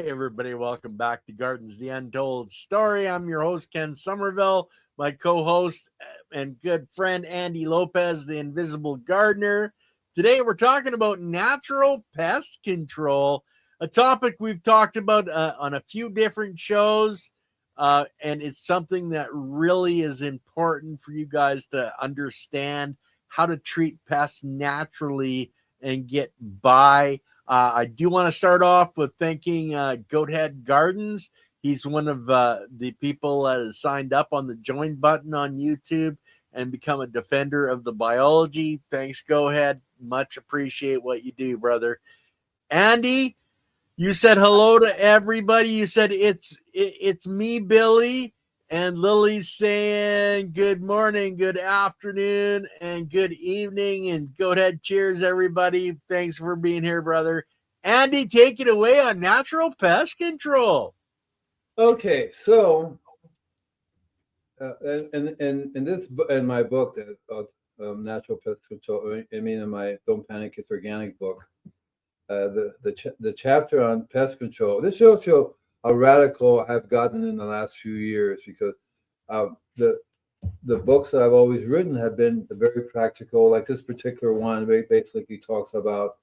Hey, everybody, welcome back to Gardens, the Untold Story. I'm your host, Ken Somerville, my co host and good friend, Andy Lopez, the Invisible Gardener. Today, we're talking about natural pest control, a topic we've talked about on a few different shows. And it's something that really is important for you guys to understand how to treat pests naturally and get by. I do want to start off with thanking Goathead Gardens. He's one of the people that has signed up on the join button on YouTube and become a defender of the biology. Thanks, Goathead. Much appreciate what you do, brother. Andy, you said hello to everybody. You said it's me, Billy, and Lily's saying good morning, good afternoon, and good evening. And go ahead, cheers, everybody. Thanks for being here, brother. Andy, take it away on natural pest control. Okay, so in my book, Natural Pest Control, in my Don't Panic, It's Organic book, the chapter on pest control. This shows you how radical I've gotten in the last few years, because the books that I've always written have been very practical. Like this particular one, basically talks about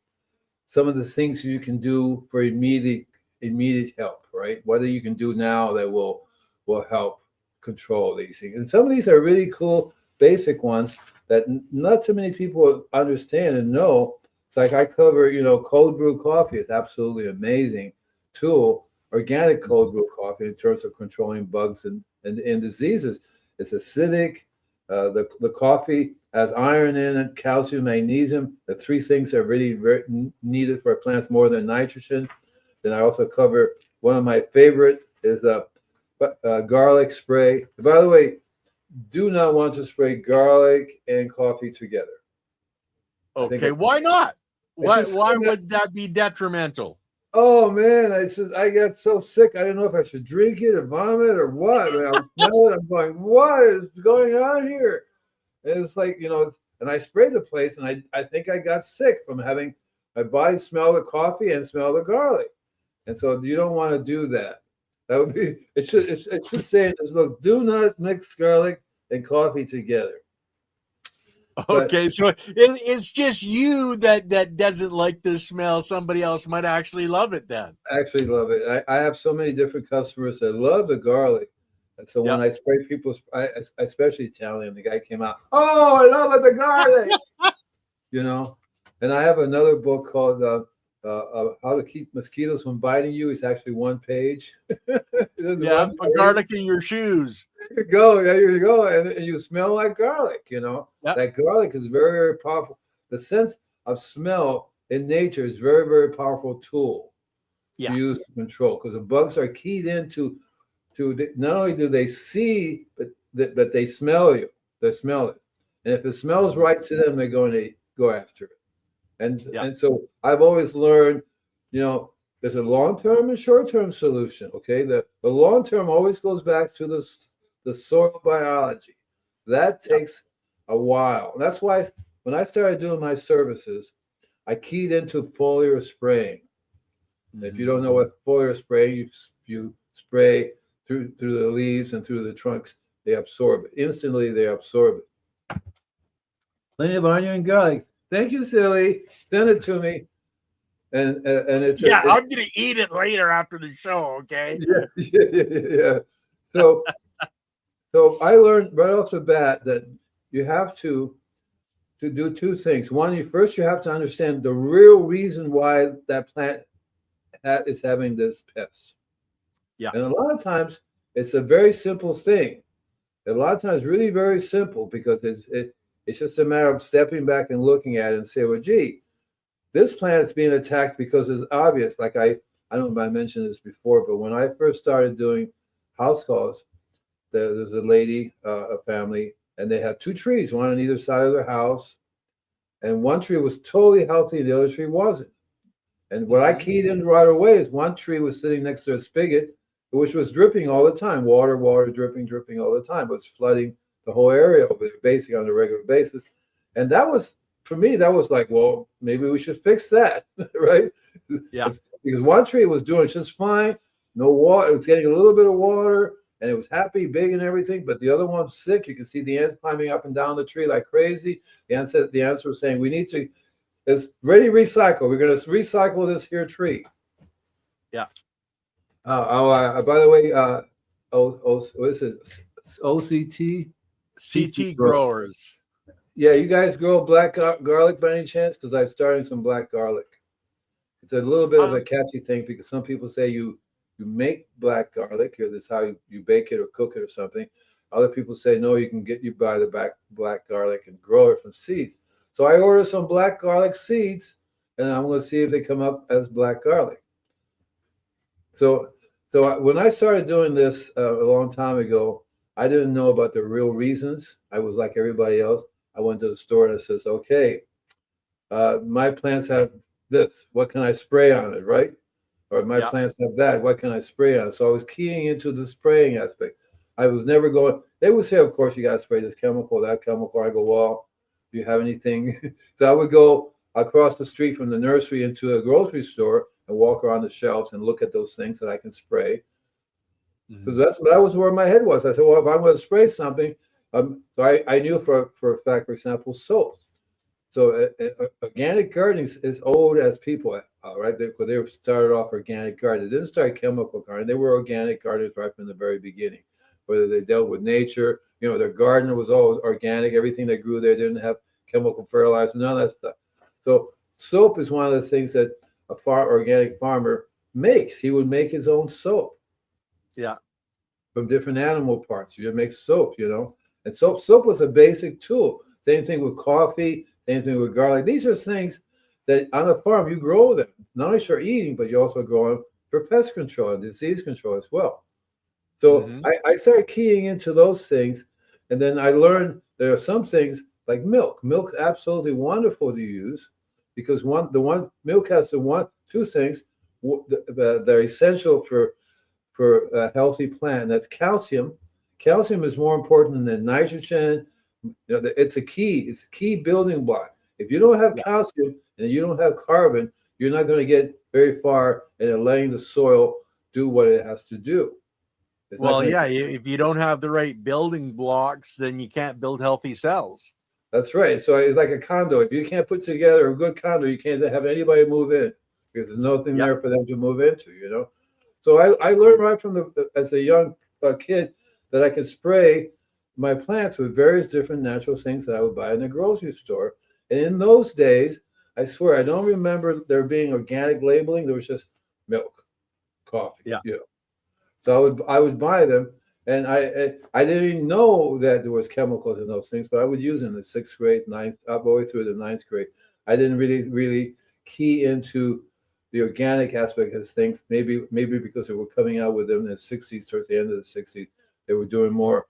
some of the things you can do for immediate help, right? What you can do now that will help control these things. And some of these are really cool, basic ones that not too many people understand and know. It's like I cover, cold brew coffee is absolutely amazing tool. Organic cold brew coffee in terms of controlling bugs and diseases. It's acidic. The coffee has iron in it, calcium, magnesium. The three things are really very needed for plants more than nitrogen. Then I also cover one of my favorite is garlic spray. By the way, do not want to spray garlic and coffee together. Okay, why not? Why would that be detrimental? Oh man, I got so sick. I didn't know if I should drink it or vomit or what. I smell it. I'm going, what is going on here? And it's like, and I sprayed the place, and I think I got sick from having my body smell the coffee and smell the garlic. And so you don't want to do that. That would be it should say in this book, do not mix garlic and coffee together. Okay, so it's just you that doesn't like the smell. Somebody else might actually love it then. Actually love it. I have so many different customers that love the garlic. And so when I spray people, especially Italian, the guy came out, oh, I love it, the garlic. And I have another book called How to Keep Mosquitoes from Biting You. It's actually one page. Put garlic in your shoes. There you go. And you smell like garlic, That garlic is very, very powerful. The sense of smell in nature is very, very powerful tool to use to control, because the bugs are keyed into not only do they see, but they smell you. They smell it. And if it smells right to them, they're going to go after it. And so I've always learned, there's a long-term and short-term solution, okay? The long-term always goes back to the soil biology. That takes a while. And that's why when I started doing my services, I keyed into foliar spraying. Mm-hmm. If you don't know what foliar spraying, you spray through the leaves and through the trunks, they absorb it. Instantly, they absorb it. Plenty of onion and garlic. Thank you, Silly. Send it to me. And it's I'm gonna eat it later after the show. Okay. Yeah. So I learned right off the bat that you have to do two things. One, you have to understand the real reason why that plant is having this pest. Yeah. And a lot of times it's a very simple thing. A lot of times really very simple, because it's just a matter of stepping back and looking at it and say, well, gee, this plant is being attacked because it's obvious. Like I don't know if I mentioned this before, but when I first started doing house calls, there's a lady, a family, and they had two trees, one on either side of their house. And one tree was totally healthy, the other tree wasn't. And what I keyed in right away is one tree was sitting next to a spigot, which was dripping all the time. Water, dripping all the time. It was flooding the whole area over there, basically on a regular basis. And that was, for me, that was like, well, maybe we should fix that, right? Yeah. because one tree was doing just fine, no water, it was getting a little bit of water, and it was happy, big, and everything. But the other one's sick. You can see the ants climbing up and down the tree like crazy. The ants were saying, "We need to. It's ready to recycle. We're going to recycle this here tree." Yeah. By the way, what is it? OCT? CT growers. Yeah, you guys grow black garlic by any chance? Because I'm starting some black garlic. It's a little bit of a catchy thing because some people say you make black garlic, or this is how you bake it or cook it or something. Other people say no, you buy the black garlic and grow it from seeds. So I ordered some black garlic seeds, and I'm going to see if they come up as black garlic. So when I started doing this a long time ago, I didn't know about the real reasons. I was like everybody else. I went to the store and I says, okay, my plants have this. What can I spray on it, right? Or my plants have that. What can I spray on it? So I was keying into the spraying aspect. I was never going. They would say, of course, you got to spray this chemical, that chemical. I go, well, do you have anything? So I would go across the street from the nursery into a grocery store and walk around the shelves and look at those things that I can spray. Because that was where my head was. I said, well, if I'm going to spray something, so I knew for a fact, for example, soap. So organic gardening is old as people, right? Because they started off organic gardening. They didn't start chemical gardening. They were organic gardeners right from the very beginning. Whether they dealt with nature, their garden was all organic. Everything they grew there didn't have chemical fertilizer, none of that stuff. So soap is one of the things that a organic farmer makes. He would make his own soap. Yeah. From different animal parts. You make soap, And soap was a basic tool. Same thing with coffee, same thing with garlic. These are things that on a farm you grow them, not only for eating, but you also grow them for pest control and disease control as well. So I started keying into those things, and then I learned there are some things like milk. Milk's absolutely wonderful to use because milk has two things that are essential for a healthy plant. That's calcium. Calcium is more important than nitrogen. It's a key building block. If you don't have calcium and you don't have carbon, you're not going to get very far in letting the soil do what it has to do. If you don't have the right building blocks, then you can't build healthy cells. That's right. So it's like a condo. If you can't put together a good condo, you can't have anybody move in because there's nothing there for them to move into, So I learned right from as a young kid that I could spray my plants with various different natural things that I would buy in the grocery store. And in those days, I swear, I don't remember there being organic labeling. There was just milk, coffee. Yeah. So I would buy them, and I didn't even know that there was chemicals in those things, but I would use them in the 6th grade, 9th, up all the way through the 9th grade. I didn't really key into the organic aspect of things, maybe because they were coming out with them in the 60s, towards the end of the 60s. They were doing more,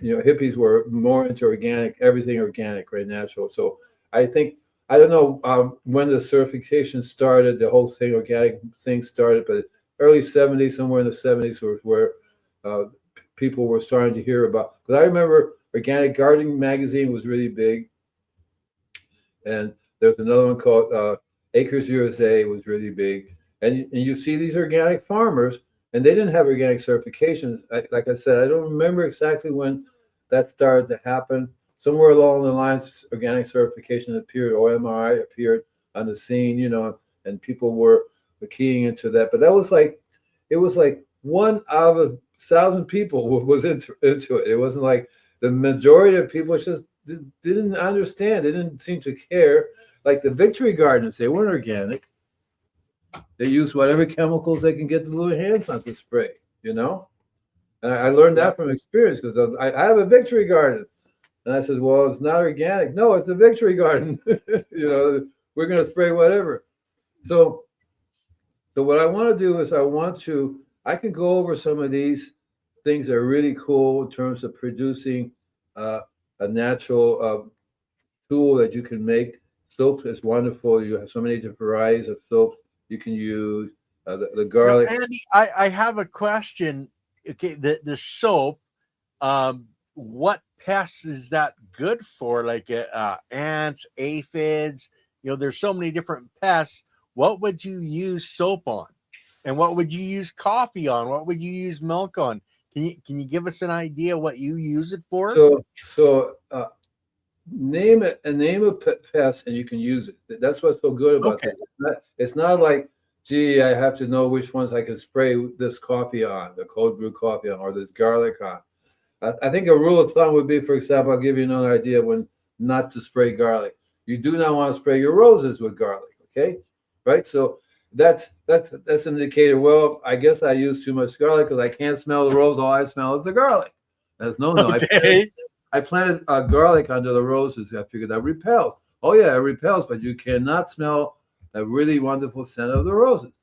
hippies were more into organic, everything organic, right, natural. So I think, I don't know when the certification started, the whole thing, organic thing started, but early 70s, somewhere in the 70s was where people were starting to hear about. Because I remember Organic Gardening magazine was really big. And there's another one called Acres USA was really big. And you see these organic farmers, and they didn't have organic certifications. Like I said, I don't remember exactly when that started to happen. Somewhere along the lines, organic certification appeared, OMRI appeared on the scene, and people were keying into that. But it was like 1 out of 1,000 people was into it. It wasn't like the majority of people just didn't understand. They didn't seem to care. Like the Victory Gardens, they weren't organic. They used whatever chemicals they can get the little hands on to spray, And I learned that from experience because I have a Victory Garden. And I said, well, it's not organic. No, it's the Victory Garden. We're going to spray whatever. So what I want to do is I can go over some of these things that are really cool in terms of producing a natural tool that you can make. Soap is wonderful. You have so many different varieties of soap you can use. The garlic. Andy, I have a question. Okay, the soap, what pests is that good for? Like ants, aphids, there's so many different pests. what would you use soap on? And what would you use coffee on? What would you use milk on? Can you give us an idea what you use it for? So name a pest and you can use it. That's what's so good about Okay. this. It's not like, gee, I have to know which ones I can spray this coffee on, the cold brew coffee on, or this garlic on. I think a rule of thumb would be, for example, I'll give you another idea when not to spray garlic. You do not want to spray your roses with garlic, okay? Right? So that's an indicator. Well, I guess I use too much garlic because I can't smell the rose. All I smell is the garlic. That's no. Okay. I planted garlic under the roses. I figured that repels. Oh yeah, it repels, but you cannot smell that really wonderful scent of the roses.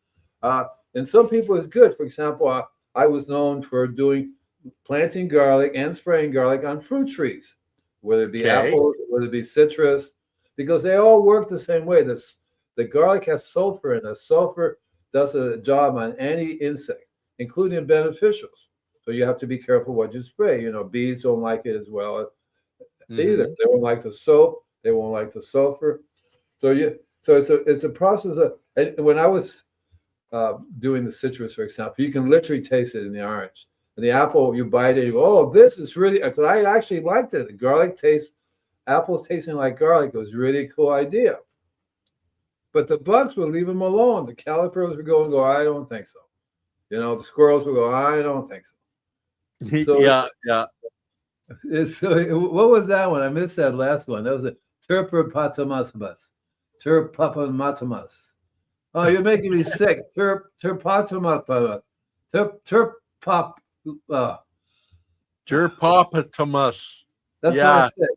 And some people it's good. For example, I was known for planting garlic and spraying garlic on fruit trees, whether it be apple, whether it be citrus, because they all work the same way. The garlic has sulfur, and the sulfur does a job on any insect, including beneficials. So you have to be careful what you spray. Bees don't like it as well either. They won't like the soap. They won't like the sulfur. So it's a process of. And when I was doing the citrus, for example, you can literally taste it in the orange. And the apple, you bite it, you go, oh, this is really. Because I actually liked it. The garlic taste, apples tasting like garlic was really a cool idea. But the bugs would leave them alone. The calipers would go, I don't think so. The squirrels would go, I don't think so. So, yeah. So what was that one? I missed that last one. That was a terpapatomas. Terpapatomas. Oh, you're making me sick. Terpapatomas. Terpapatomas. That's what I said.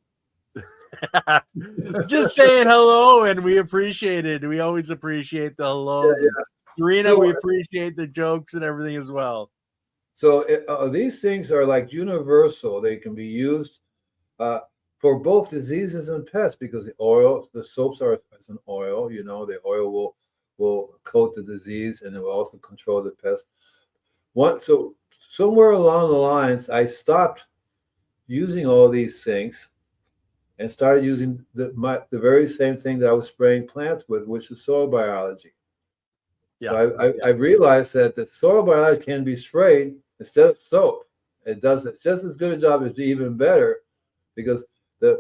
Just saying hello, and we appreciate it. We always appreciate the hellos. Yeah. Serena, we appreciate the jokes and everything as well. So these things are like universal. They can be used for both diseases and pests because the soaps are as an oil. The oil will coat the disease and it will also control the pest. So somewhere along the lines, I stopped using all these things and started using the very same thing that I was spraying plants with, which is soil biology. Yeah. So I realized that the soil biology can be sprayed instead of soap. It does just as good a job, as even better, because the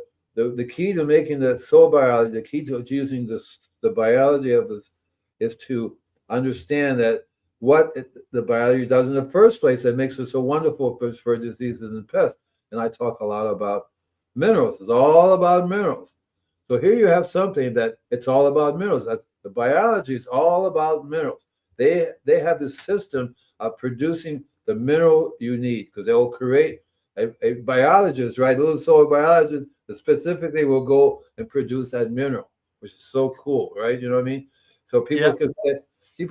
key to making the soil biology, the key to using the biology of is to understand that the biology does in the first place that makes it so wonderful for diseases and pests. And I talk a lot about minerals. It's all about minerals. So here you have something that it's all about minerals. The biology is all about minerals. They have this system of producing the mineral you need because they will create a biologist, right? A little soil biologist that specifically will go and produce that mineral, which is so cool, right? You know what I mean? So people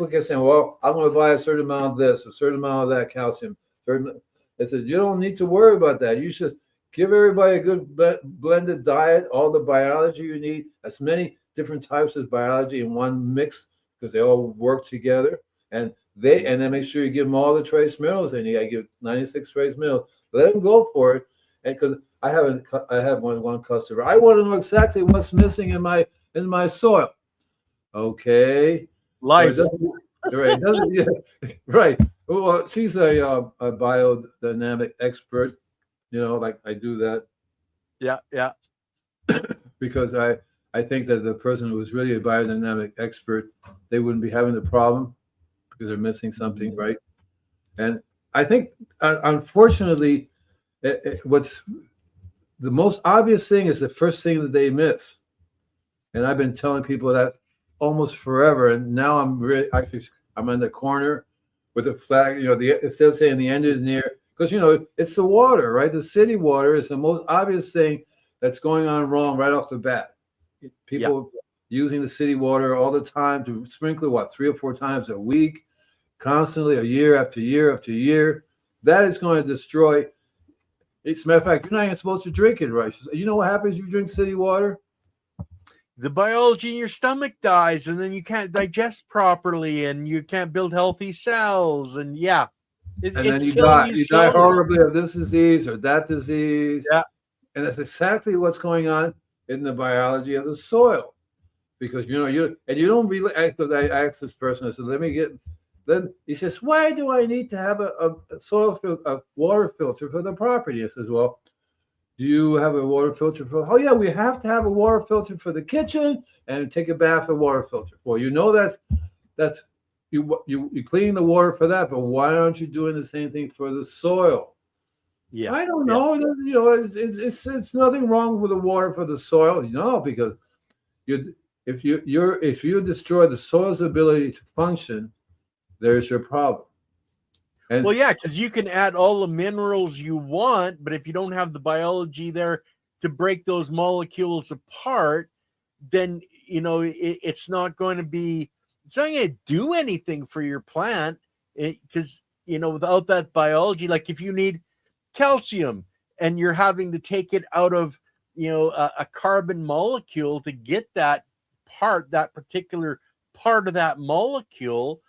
can say, well, I'm going to buy a certain amount of this, a certain amount of that calcium. They said, you don't need to worry about that. You should give everybody a good blended diet, all the biology you need, as many different types of biology in one mix because they all work together. And then make sure you give them all the trace minerals they need. I give 96 trace minerals. Let them go for it. And because I have one customer, I want to know exactly what's missing in my soil. Okay. Life. Right. Right. Well, she's a biodynamic expert. Like I do that. Yeah. Because I think that the person who was really a biodynamic expert, they wouldn't be having the problem because they're missing something, right? And I think, unfortunately, what's the most obvious thing is the first thing that they miss. And I've been telling people that almost forever. And now I'm in the corner with a flag, instead of saying the end is near, because, it's the water, right? The city water is the most obvious thing that's going on wrong right off the bat. People using the city water all the time to sprinkle, 3 or 4 times a week, constantly, a year after year after year. That is going to destroy. As a matter of fact, you're not even supposed to drink it, right? You know what happens if you drink city water? The biology in your stomach dies, and then you can't digest properly, and you can't build healthy cells, and then you die. You die horribly of this disease or that disease. Yeah. And that's exactly what's going on in the biology of the soil. because you don't really, because I asked this person, I said, let me get. Then he says, why do I need to have a water filter for the property? I says, well, do you have a water filter for? Oh yeah, we have to have a water filter for the kitchen and take a bath with water filter. Well, that's you cleaning the water for that, but why aren't you doing the same thing for the soil? Yeah, I don't know. It's nothing wrong with the water for the soil. No, because if you destroy the soil's ability to function, there's your problem. And well, yeah, because you can add all the minerals you want, but if you don't have the biology there to break those molecules apart, then it's not going to do anything for your plant, because without that biology, like if you need calcium and you're having to take it out of a carbon molecule to get that particular part of that molecule,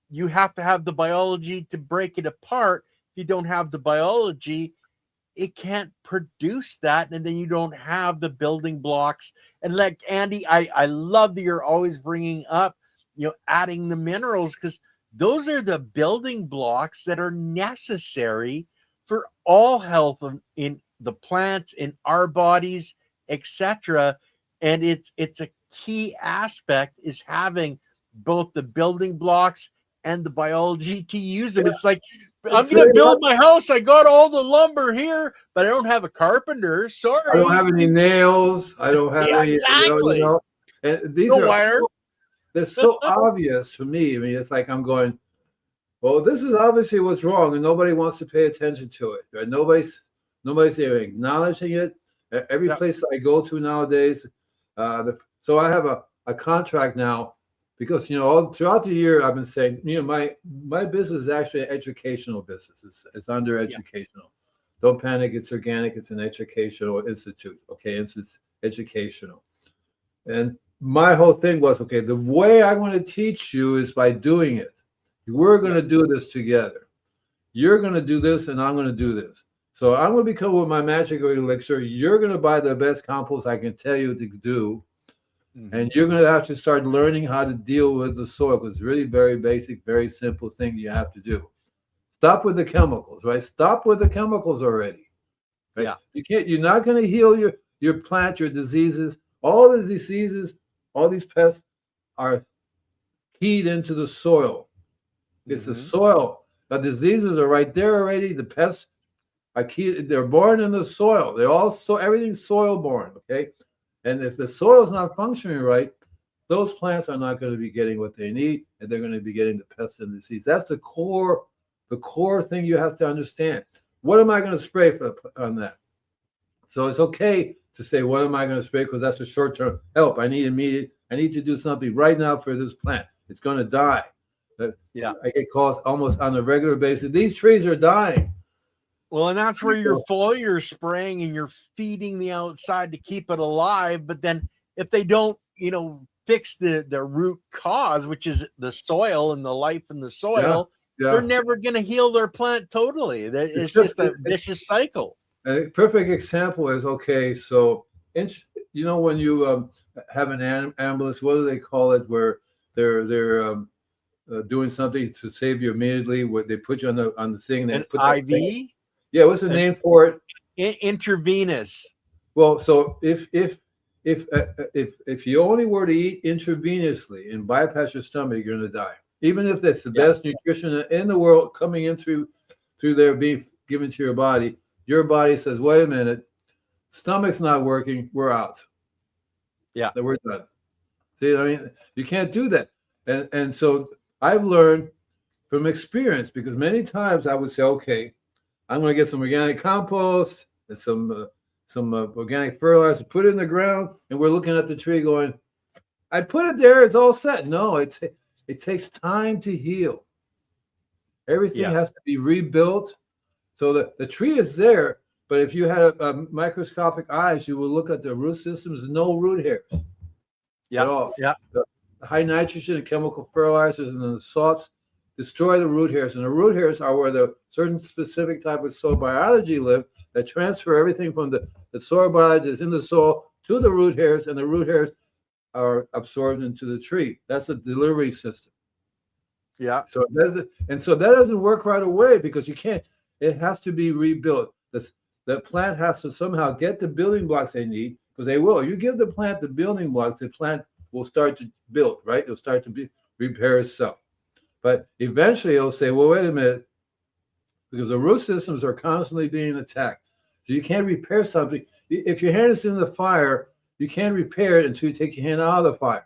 you have to have the biology to break it apart. If you don't have the biology, it can't produce that, and then you don't have the building blocks. And like Andy, I love that you're always bringing up adding the minerals, because those are the building blocks that are necessary for all health in the plants, in our bodies, etc. And it's a key aspect, is having both the building blocks and the biology to use them. It's like, I'm going to build my house. I got all the lumber here, but I don't have a carpenter. Sorry. I don't have any nails. I don't have any. Exactly. And these they're so obvious for me. I mean, it's like I'm going, well, this is obviously what's wrong, and nobody wants to pay attention to it. Right? Nobody's even acknowledging it. Every place I go to nowadays, so I have a contract now. Because all throughout the year I've been saying, my business is actually an educational business. It's under educational. Don't panic. It's organic. It's an educational institute. Okay, it's educational. And my whole thing was, okay, the way I want to teach you is by doing it. We're going to do this together. You're going to do this, and I'm going to do this. So I'm going to become with my magic elixir. You're going to buy the best compost I can tell you to do. And you're going to have to start learning how to deal with the soil, because it's really very basic, very simple thing you have to do. Stop with the chemicals, right? Stop with the chemicals already. Right? Yeah. You're not going to heal your plant, your diseases. All the diseases, all these pests are keyed into the soil. It's the soil. The diseases are right there already. The pests are keyed. They're born in the soil. Everything's soil born, okay? And if the soil is not functioning right, those plants are not going to be getting what they need, and they're going to be getting the pests and disease. That's the core thing you have to understand. What am I going to spray on that? So it's okay to say, what am I going to spray? Because that's a short-term help. I need to do something right now for this plant. It's going to die. I get calls almost on a regular basis. These trees are dying. Well, and that's where you're foliar spraying and you're feeding the outside to keep it alive. But then if they don't, fix the root cause, which is the soil and the life in the soil, they're never going to heal their plant totally. It's just a vicious cycle. A perfect example is, okay, so, when you have an ambulance, what do they call it, where they're doing something to save you immediately, where they put you on the thing. They put IV? Yeah, what's the name for it? Intravenous. Well, so if you only were to eat intravenously and bypass your stomach, you're going to die. Even if that's the best nutrition in the world coming in through there being given to your body says, wait a minute, stomach's not working, we're out. Yeah. Then we're done. See, I mean, you can't do that. And so I've learned from experience, because many times I would say, okay, I'm going to get some organic compost and some organic fertilizer, put it in the ground, and we're looking at the tree going, I put it there, it's all set. No, it takes time to heal. Everything has to be rebuilt. So the tree is there, but if you had a microscopic eyes, you will look at the root system. There's no root hairs at all. Yeah. The high nitrogen and chemical fertilizers and the salts destroy the root hairs. And the root hairs are where the certain specific type of soil biology live that transfer everything from the soil biology that's in the soil to the root hairs, and the root hairs are absorbed into the tree. That's a delivery system. Yeah. So that doesn't work right away because you can't. It has to be rebuilt. The plant has to somehow get the building blocks they need, because they will. You give the plant the building blocks, the plant will start to build, right? It'll start to repair itself. But eventually it'll say, well, wait a minute, because the root systems are constantly being attacked. So you can't repair something. If your hand is in the fire, you can't repair it until you take your hand out of the fire.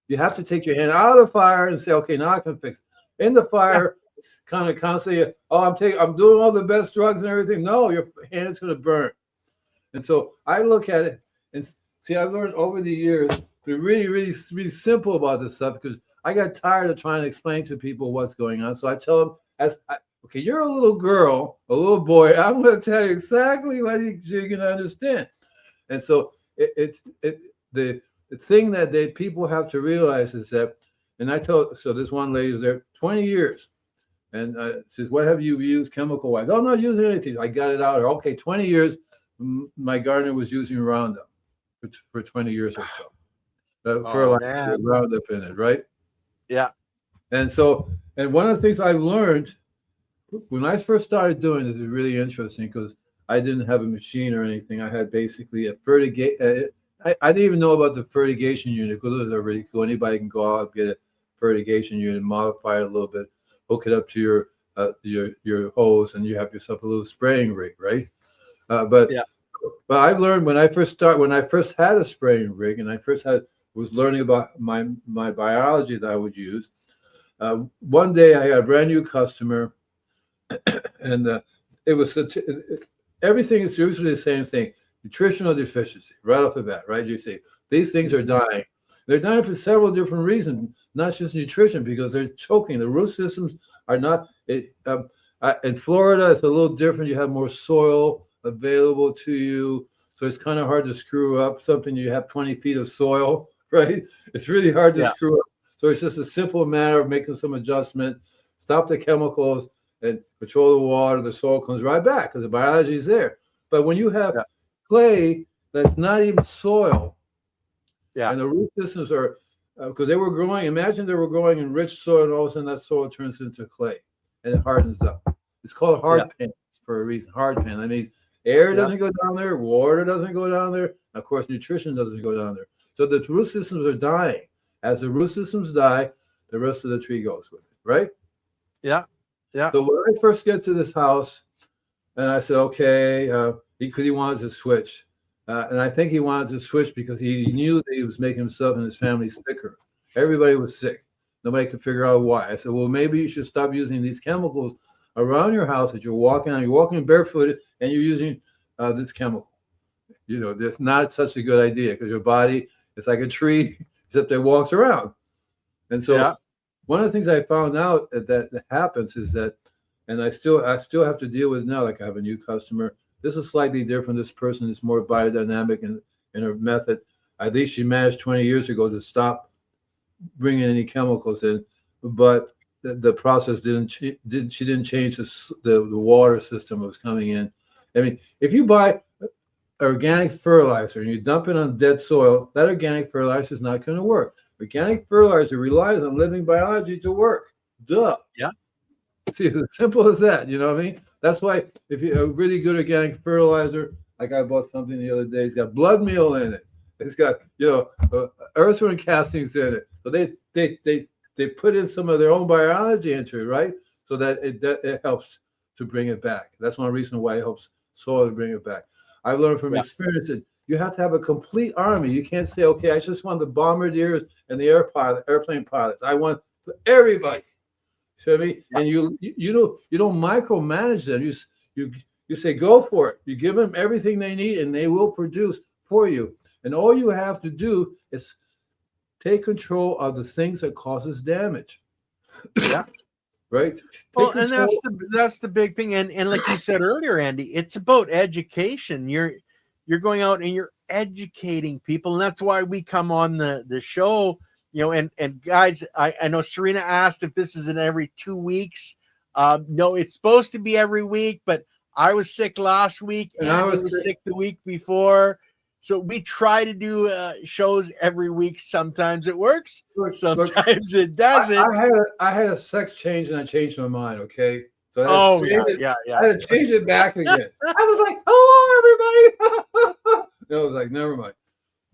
You have to take your hand out of the fire and say, okay, now I can fix it. In the fire, it's kind of constantly, I'm doing all the best drugs and everything. No, your hand is going to burn. And so I look at it and see, I've learned over the years to be really, really, really simple about this stuff, because I got tired of trying to explain to people what's going on. So I tell them, okay, you're a little girl, a little boy. I'm going to tell you exactly what you're going to understand. And so the thing that people have to realize is that, and so this one lady was there 20 years, and says, what have you used chemical-wise? Oh, I'm not using anything. I got it out. Okay, 20 years, my gardener was using Roundup for 20 years or so. For Roundup in it, right? Yeah. And so, and one of the things I learned when I first started doing this is really interesting, because I didn't have a machine or anything. I had basically a fertigation. I didn't even know about the fertigation unit, because those are really cool. Anybody can go out and get a fertigation unit, modify it a little bit, hook it up to your hose, and you have yourself a little spraying rig, right? But I learned when I first had a spraying rig, and was learning about my biology that I would use. One day I had a brand new customer, and it was everything is usually the same thing: nutritional deficiency, right off the bat, right? You see, these things are dying. They're dying for several different reasons, not just nutrition, because they're choking. The root systems are not. In Florida, it's a little different. You have more soil available to you, so it's kind of hard to screw up something. You have 20 feet of soil, right? It's really hard to screw up. So it's just a simple matter of making some adjustment, stop the chemicals, and control the water. The soil comes right back because the biology is there. But when you have clay that's not even soil, and the root systems are, because they were growing, imagine they were growing in rich soil, and all of a sudden that soil turns into clay and it hardens up. It's called hard pan for a reason. Hard pan. That means air doesn't go down there, water doesn't go down there, and of course nutrition doesn't go down there. So the root systems are dying. As the root systems die, the rest of the tree goes with it, right? Yeah. Yeah. So when I first get to this house, and I said, okay, because he wanted to switch. And I think he wanted to switch because he knew that he was making himself and his family sicker. Everybody was sick. Nobody could figure out why. I said, well, maybe you should stop using these chemicals around your house that you're walking on. You're walking barefooted and you're using this chemical. You know, that's not such a good idea, because your body is like a tree, except it walks around. And so one of the things I found out that happens is that, and I still have to deal with now, like I have a new customer. This is slightly different. This person is more biodynamic in her method. At least she managed 20 years ago to stop bringing any chemicals in, but the process she didn't change the water system that was coming in. I mean, if you buy organic fertilizer and you dump it on dead soil, that organic fertilizer is not going to work. Organic fertilizer relies on living biology to work. Duh. Yeah. See, it's as simple as that. You know what I mean? That's why if you a really good organic fertilizer, like I bought something the other day, it's got blood meal in it. It's got earthworm castings in it. So they put in some of their own biology into it, right? So that it helps to bring it back. That's one reason why it helps soil to bring it back. I've learned from experience that you have to have a complete army. You can't say, okay, I just want the bombardiers and the airplane pilots. I want everybody. See what I mean? And you don't micromanage them. You say go for it. You give them everything they need, and they will produce for you. And all you have to do is take control of the things that causes damage. Yeah. Right. Well, and that's the big thing. And like you said earlier, Andy, it's about education. You're going out and you're educating people, and that's why we come on the show. You know, and guys, I know Serena asked if this is in every 2 weeks. No, it's supposed to be every week, but I was sick last week, and I was sick the week before. So we try to do shows every week. Sometimes it works, Look, sometimes it doesn't. I had a sex change and I changed my mind. Okay, so Oh yeah, yeah, I yeah. had to change it back again. I was like, "Hello, everybody." I was like, "Never mind."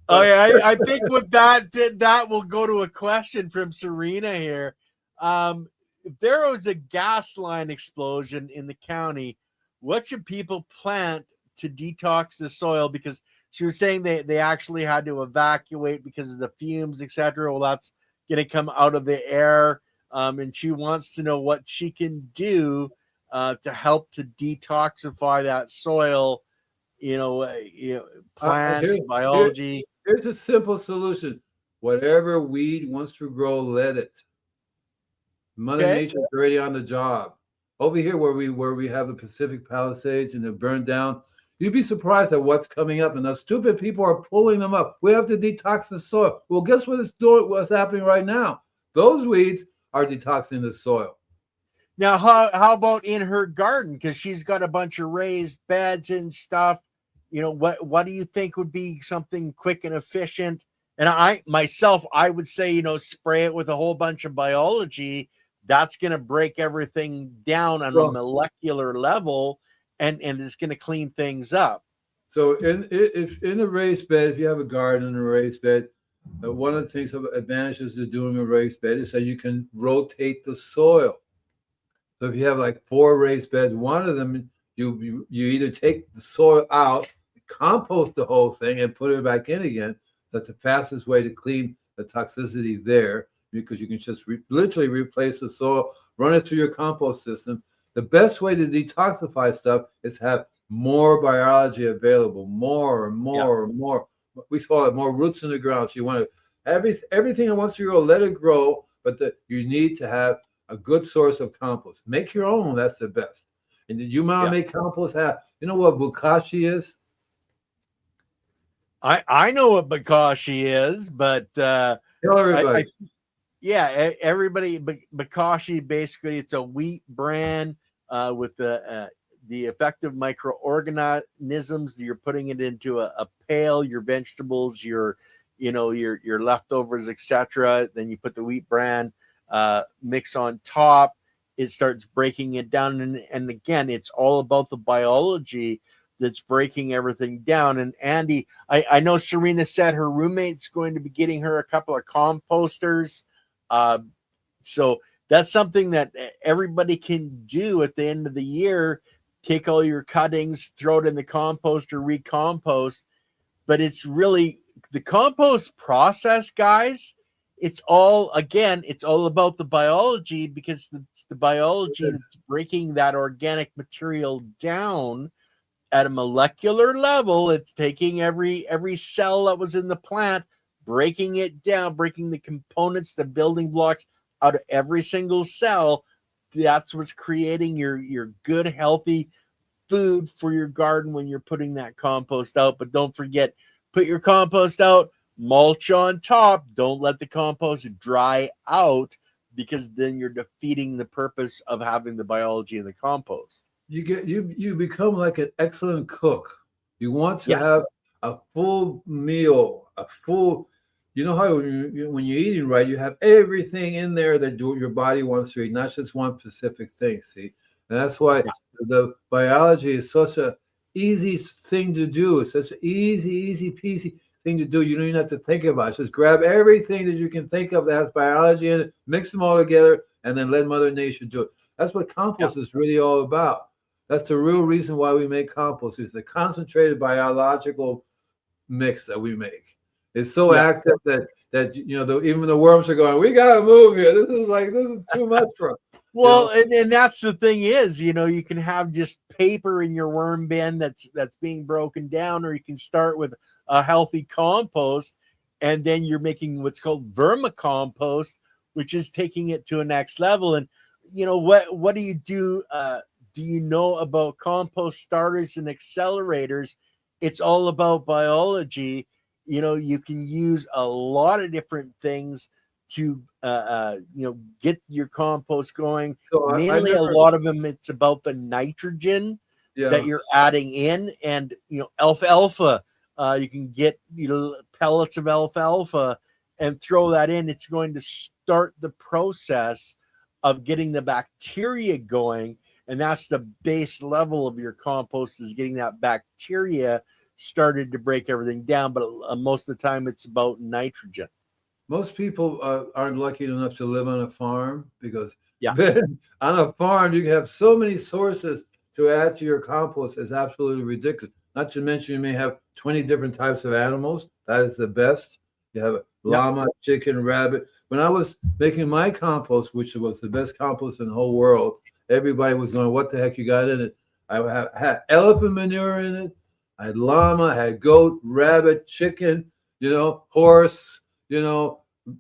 Oh But yeah, I think with that will go to a question from Serena here. If there was a gas line explosion in the county, what should people plant to detox the soil? Because she was saying they actually had to evacuate because of the fumes, etc. Well, that's going to come out of the air, and she wants to know what she can do to help to detoxify that soil. Plants, here, biology. here's a simple solution. Whatever weed wants to grow, let it. Mother Okay. Nature's already on the job. Over here where we have the Pacific Palisades and they're burned down, you'd be surprised at what's coming up, and the stupid people are pulling them up. We have to detox the soil. Well, guess what is doing? What's happening right now? Those weeds are detoxing the soil. Now, how about in her garden? Because she's got a bunch of raised beds and stuff. What do you think would be something quick and efficient? And I myself, I would say, spray it with a whole bunch of biology. That's going to break everything down on a Well, molecular level, and it's going to clean things up. so if in a raised bed, if you have a garden in a raised bed, one of the things of advantages of doing a raised bed is that you can rotate the soil. So if you have like 4 raised beds, one of them you either take the soil out, compost the whole thing, and put it back in again. That's the fastest way to clean the toxicity there, because you can just literally replace the soil, run it through your compost system. The best way to detoxify stuff is have more biology available, more and more and more. We call it more roots in the ground. So you want to everything that wants to grow, let it grow, but you need to have a good source of compost. Make your own. That's the best. And did you want to make compost? You know what bokashi is? I know what bokashi is, but tell everybody. Everybody. Bokashi, basically, it's a wheat bran with the effective microorganisms. You're putting it into a pail. Your vegetables, your leftovers, etc. Then you put the wheat bran mix on top. It starts breaking it down, and again, it's all about the biology that's breaking everything down. And Andy, I know Serena said her roommate's going to be getting her a couple of composters, so that's something that everybody can do at the end of the year. Take all your cuttings, throw it in the compost or recompost. But it's really the compost process, guys. It's all about the biology, because it's the biology that's breaking that organic material down at a molecular level. It's taking every cell that was in the plant, breaking it down, breaking the components, the building blocks out of every single cell. That's what's creating your good, healthy food for your garden when you're putting that compost out. But don't forget, put your compost out, mulch on top. Don't let the compost dry out, because then you're defeating the purpose of having the biology in the compost. You become like an excellent cook. You want to have a full meal, you know how when you're eating right, you have everything in there that your body wants to eat, not just one specific thing. See, and that's why the biology is such a easy thing to do. It's such an easy peasy thing to do. You don't even have to think about it. Just grab everything that you can think of that has biology in it, mix them all together, and then let Mother Nature do it. That's what compost is really all about. That's the real reason why we make compost. It's the concentrated biological mix that we make. It's so active that even the worms are going, we gotta move here. This is too much for us. Well, and that's the thing is, you can have just paper in your worm bin that's being broken down, or you can start with a healthy compost, and then you're making what's called vermicompost, which is taking it to a next level. And what do you do? Do you know about compost starters and accelerators? It's all about biology. You can use a lot of different things to get your compost going. So Mainly, a lot of them, it's about the nitrogen that you're adding in, and alfalfa You can get pellets of alfalfa and throw that in. It's going to start the process of getting the bacteria going, and that's the base level of your compost, is getting that bacteria started to break everything down. But most of the time it's about nitrogen. Most people aren't lucky enough to live on a farm, because Yeah. then on a farm you can have so many sources to add to your compost. It's absolutely ridiculous. Not to mention you may have 20 different types of animals. That is the best. You have Yep. llama, chicken, rabbit. When I was making my compost, which was the best compost in the whole world, everybody was going, "What the heck you got in it?" I had elephant manure in it. I had llama, I had goat, rabbit, chicken, horse,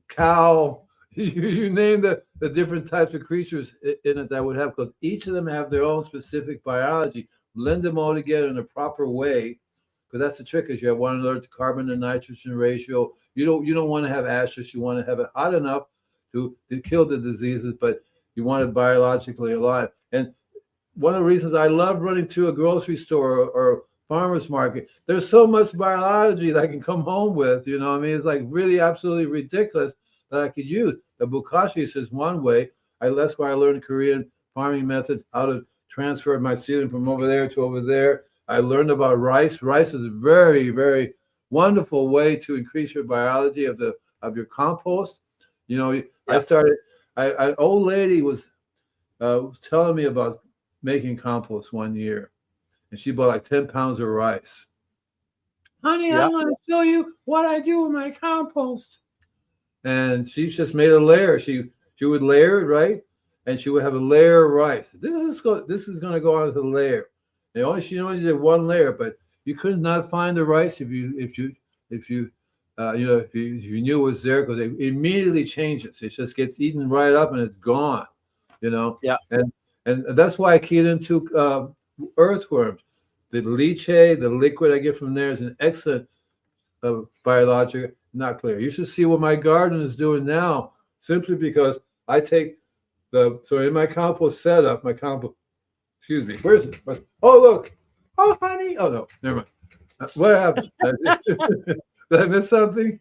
cow. You name the different types of creatures in it that would have, because each of them have their own specific biology. Blend them all together in a proper way, because that's the trick. Is you want to learn the carbon to nitrogen ratio. You don't want to have ashes. You want to have it hot enough to kill the diseases, but you want it biologically alive. And one of the reasons I love running to a grocery store or farmer's market, there's so much biology that I can come home with. It's like really absolutely ridiculous that I could use. The bokashi says one way. That's why I learned Korean farming methods, how to transfer my seedling from over there to over there. I learned about rice. Rice is a very, very wonderful way to increase your biology of your compost. I started. An old lady was telling me about making compost one year, and she bought like 10 pounds of rice. Honey, I'm going to show you what I do with my compost. And she just made a layer. She would layer it, right? And she would have a layer of rice. This is going to go onto the layer. And she only did one layer, but you could not find the rice if you knew it was there, because it immediately changes. It just gets eaten right up and it's gone. Yeah. And that's why I keyed into earthworms. The leachate, the liquid I get from there, is an excellent biological. Not clear. You should see what my garden is doing now, simply because I take so in my compost setup, excuse me, where's it? Oh, look. Oh, honey. Oh, no, never mind. What happened? Did I miss something?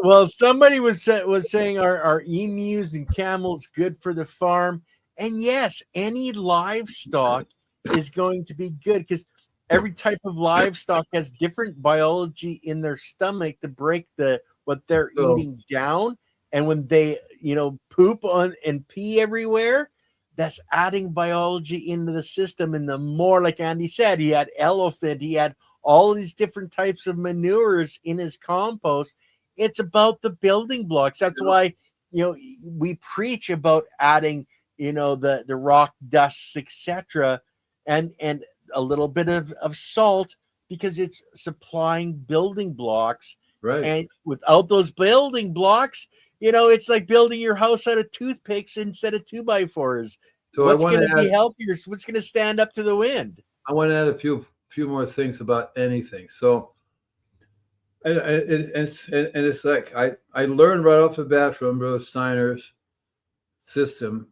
Well, somebody was saying are emus and camels good for the farm? And yes, any livestock is going to be good, because every type of livestock has different biology in their stomach to break what they're eating down. And when they, poop on and pee everywhere, that's adding biology into the system. And the more, like Andy said, he had elephant, he had all these different types of manures in his compost. It's about the building blocks. That's why, we preach about adding, the rock dusts, etc., and a little bit of salt, because it's supplying building blocks. Right. And without those building blocks, it's like building your house out of toothpicks instead of 2x4s. So what's going to be healthier? What's going to stand up to the wind? I want to add a few more things about anything. So, and it's like I learned right off the bat from Brother Steiner's system.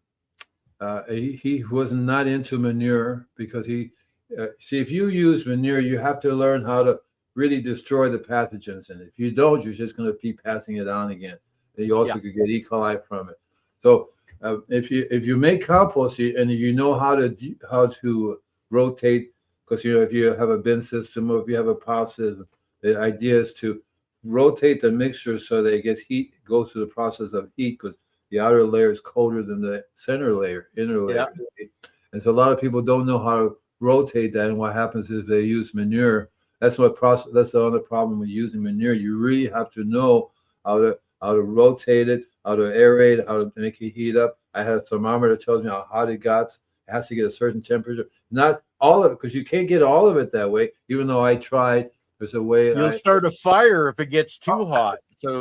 He was not into manure, because if you use manure, you have to learn how to really destroy the pathogens in it. If you don't, you're just going to keep passing it on again. And you also could get E. coli from it. So if you make compost and you know how to rotate, because if you have a bin system or if you have a pile system, the idea is to rotate the mixture so that it gets heat, goes through the process of heat, because the outer layer is colder than the inner layer. And so a lot of people don't know how to rotate that. And what happens is they use manure. That's the other problem with using manure. You really have to know how to rotate it, how to aerate it, how to make it heat up. I had a thermometer that tells me how hot it got. It has to get a certain temperature. Not all of it, because you can't get all of it that way, even though I tried. There's a way. You'll start a fire if it gets too hot. So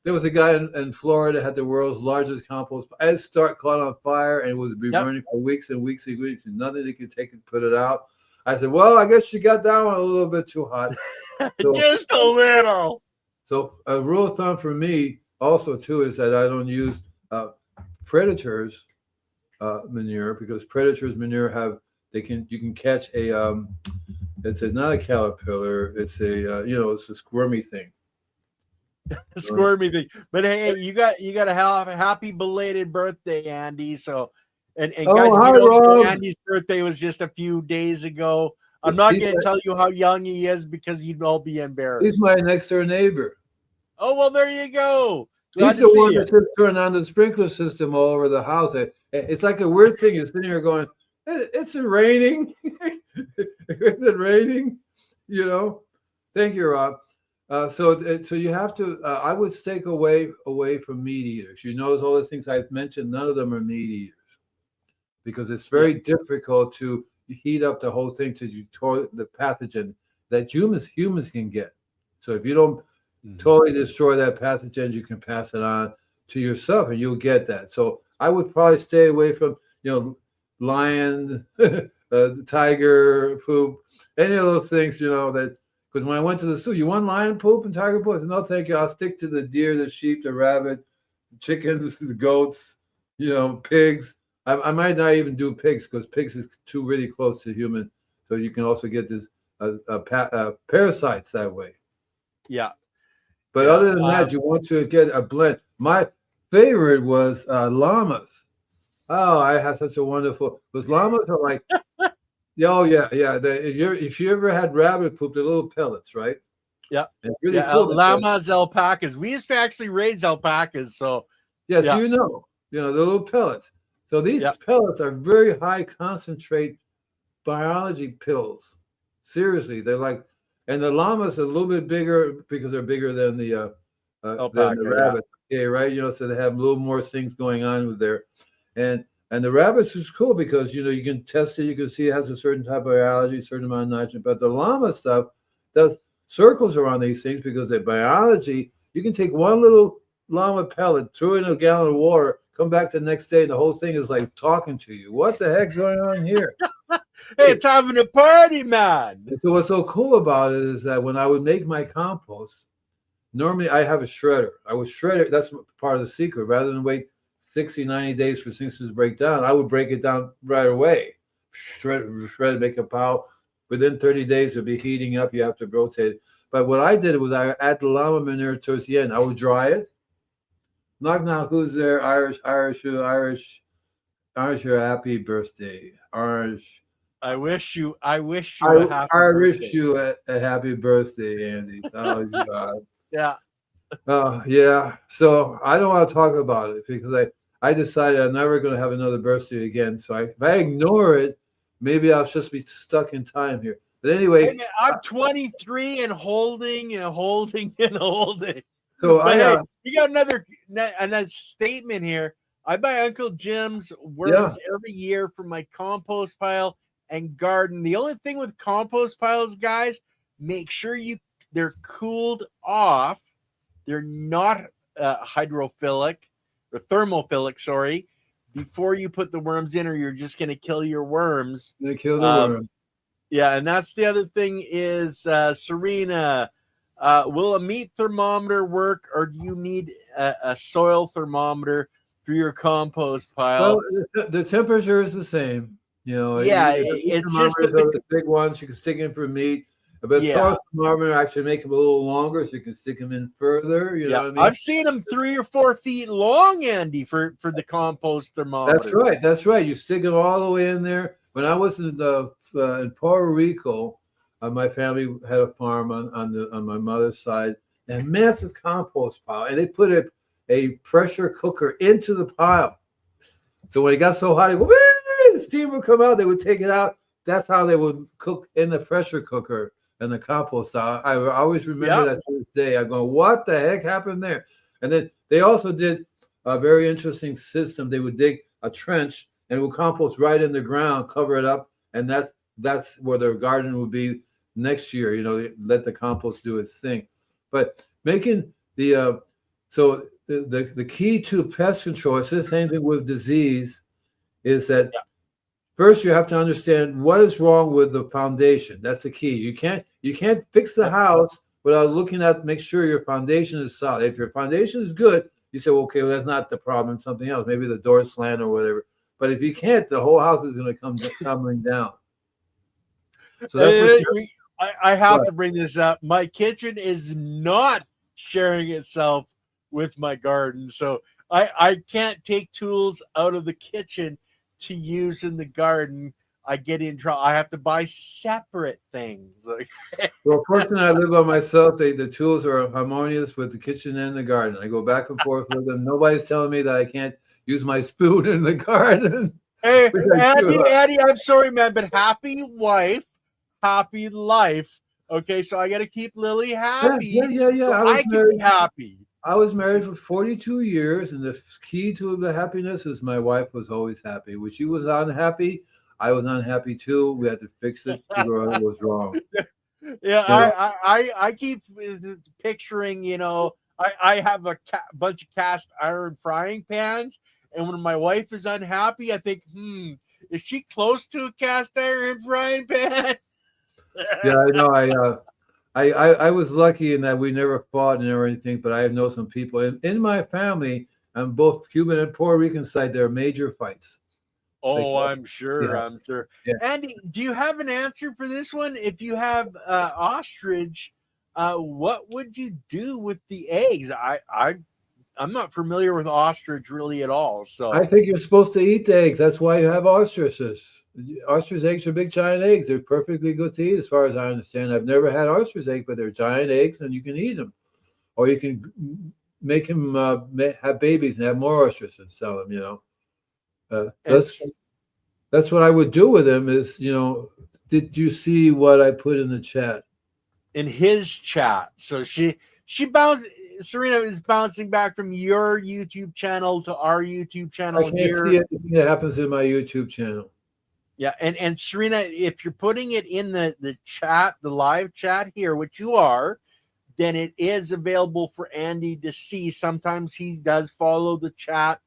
there was a guy in Florida had the world's largest compost. I start caught on fire, and it was burning for weeks and weeks and weeks. And nothing they could take and put it out. I said, well, I guess you got that one a little bit too hot. So, just a little. So a rule of thumb for me also too is that I don't use predators manure, because predators manure you can catch It's not a caterpillar. It's a it's a squirmy thing. Squirmy thing. But hey, you got to have a happy belated birthday, Andy. So, and guys, Oh, if hi, you don't know, Rob. Andy's birthday was just a few days ago. I'm not He's going to tell you how young he is because you'd all be he's embarrassed. my next door neighbor. Oh well, there you go. Glad He's to the see one you. that just turned on the sprinkler system all over the house. It's like a weird thing. You're sitting here going, It's raining. Is it raining? You know. Thank you, Rob. So you have to. I would stay away from meat eaters. You notice all the things I've mentioned. None of them are meat eaters because it's Yeah. very difficult to heat up the whole thing to the pathogen that humans can get. So if you don't totally destroy that pathogen, you can pass it on to yourself, and you'll get that. So I would probably stay away from lion, the tiger poop, any of those things. That because when I went to the zoo, you want lion poop and tiger poop? I said, no, thank you. I'll stick to the deer, the sheep, the rabbit, the chickens, the goats, pigs. I might not even do pigs because pigs is too really close to human. So you can also get this parasites that way. Yeah. But other than that, you want to get a blend. My favorite was llamas. Oh, I have such a wonderful. Because llamas are like, oh yeah. If you ever had rabbit poop, they're little pellets, right? Yeah. And it's really cool. Llamas, alpacas. We used to actually raise alpacas. So yes, the little pellets. So these pellets are very high concentrate biology pills. Seriously, they're like, and the llamas are a little bit bigger because they're bigger than the rabbits. Okay, right? So they have a little more things going on with there, and the rabbits is cool because you can test it. You can see it has a certain type of biology, certain amount of nitrogen. But the llama stuff does circles around these things because their biology. You can take one little llama pellet, throw it in a gallon of water, come back the next day, and the whole thing is like talking to you. What the heck's going on here? Hey, it's having a party, man. So what's so cool about it is that when I would make my compost, normally I have a shredder. I would shred it. That's part of the secret. Rather than wait 60, 90 days for things to break down, I would break it down right away. Shred, make a pile. Within 30 days, it'll be heating up. You have to rotate it. But what I did was I add the llama manure towards the end. I would dry it. Knock, knock. Who's there? Irish. Happy birthday, Irish. I wish you a happy I birthday. wish you a happy birthday, Andy. Oh, God. Yeah. Yeah. So I don't want to talk about it because I decided I'm never going to have another birthday again. So if I ignore it, maybe I'll just be stuck in time here. But anyway, I'm 23 and holding. So you got another statement here. I buy Uncle Jim's worms every year for my compost pile and garden. The only thing with compost piles, guys, make sure they're cooled off. They're not hydrophilic or thermophilic, sorry, before you put the worms in, or you're just going to kill your worms. They kill the worm. Yeah, and that's the other thing is, Serena, will a meat thermometer work, or do you need a soil thermometer for your compost pile? Well, the temperature is the same. It's just the big ones you can stick in for meat. But soil thermometer actually make them a little longer, so you can stick them in further. You know what I mean? I've seen them 3 or 4 feet long, Andy, for the compost thermometer. That's right. You stick them all the way in there. When I was in Puerto Rico, my family had a farm on my mother's side, and a massive compost pile, and they put a pressure cooker into the pile. So when it got so hot, the steam would come out. They would take it out. That's how they would cook in the pressure cooker and the compost. I always remember that to this day. I go, what the heck happened there? And then they also did a very interesting system. They would dig a trench and it would compost right in the ground, cover it up, and that's where their garden would be next year. Let the compost do its thing. But making the the key to pest control, it's the same thing with disease, is that first you have to understand what is wrong with the foundation. That's the key. You can't fix the house without looking at make sure your foundation is solid. If your foundation is good, you say, well, okay, well, that's not the problem, something else. Maybe the door slant or whatever. But if you can't, the whole house is going to come tumbling down. So that's what. I have to bring this up. My kitchen is not sharing itself with my garden, so I can't take tools out of the kitchen to use in the garden. I get in trouble. I have to buy separate things. Like, Well, fortunately, I live by myself. The tools are harmonious with the kitchen and the garden. I go back and forth with them. Nobody's telling me that I can't use my spoon in the garden. hey, Which I do. Andy, I'm sorry, man, but happy wife, happy life. Okay, so I got to keep Lily happy, Yeah. so I can be happy. I was married for 42 years, and the key to the happiness is my wife was always happy. When she was unhappy, I was unhappy too. We had to fix it, figure out what was wrong. Yeah, You know? I keep picturing, I have a bunch of cast iron frying pans, and when my wife is unhappy, I think, is she close to a cast iron frying pan? Yeah, I know. I was lucky in that we never fought or anything, but I know some people in my family on both Cuban and Puerto Rican side. There are major fights. Oh, I'm sure. Yeah, I'm sure. yeah. Andy, do you have an answer for this one? If you have ostrich, what would you do with the eggs? I'm not familiar with ostrich really at all. I So think you're supposed to eat the eggs. That's why you have ostriches. Ostrich eggs are big, giant eggs. They're perfectly good to eat, as far as I understand. I've never had ostrich egg, but they're giant eggs, and you can eat them, or you can make them have babies and have more ostriches and sell them. and That's what I would do with them. Did you see what I put in the chat? in his chat, so she bounced. Serena is bouncing back from your YouTube channel to our YouTube I channel can't here. see anything that happens in my YouTube channel. Yeah, and Serena, if you're putting it in the chat, the live chat here, which you are, then it is available for Andy to see. Sometimes he does follow the chat,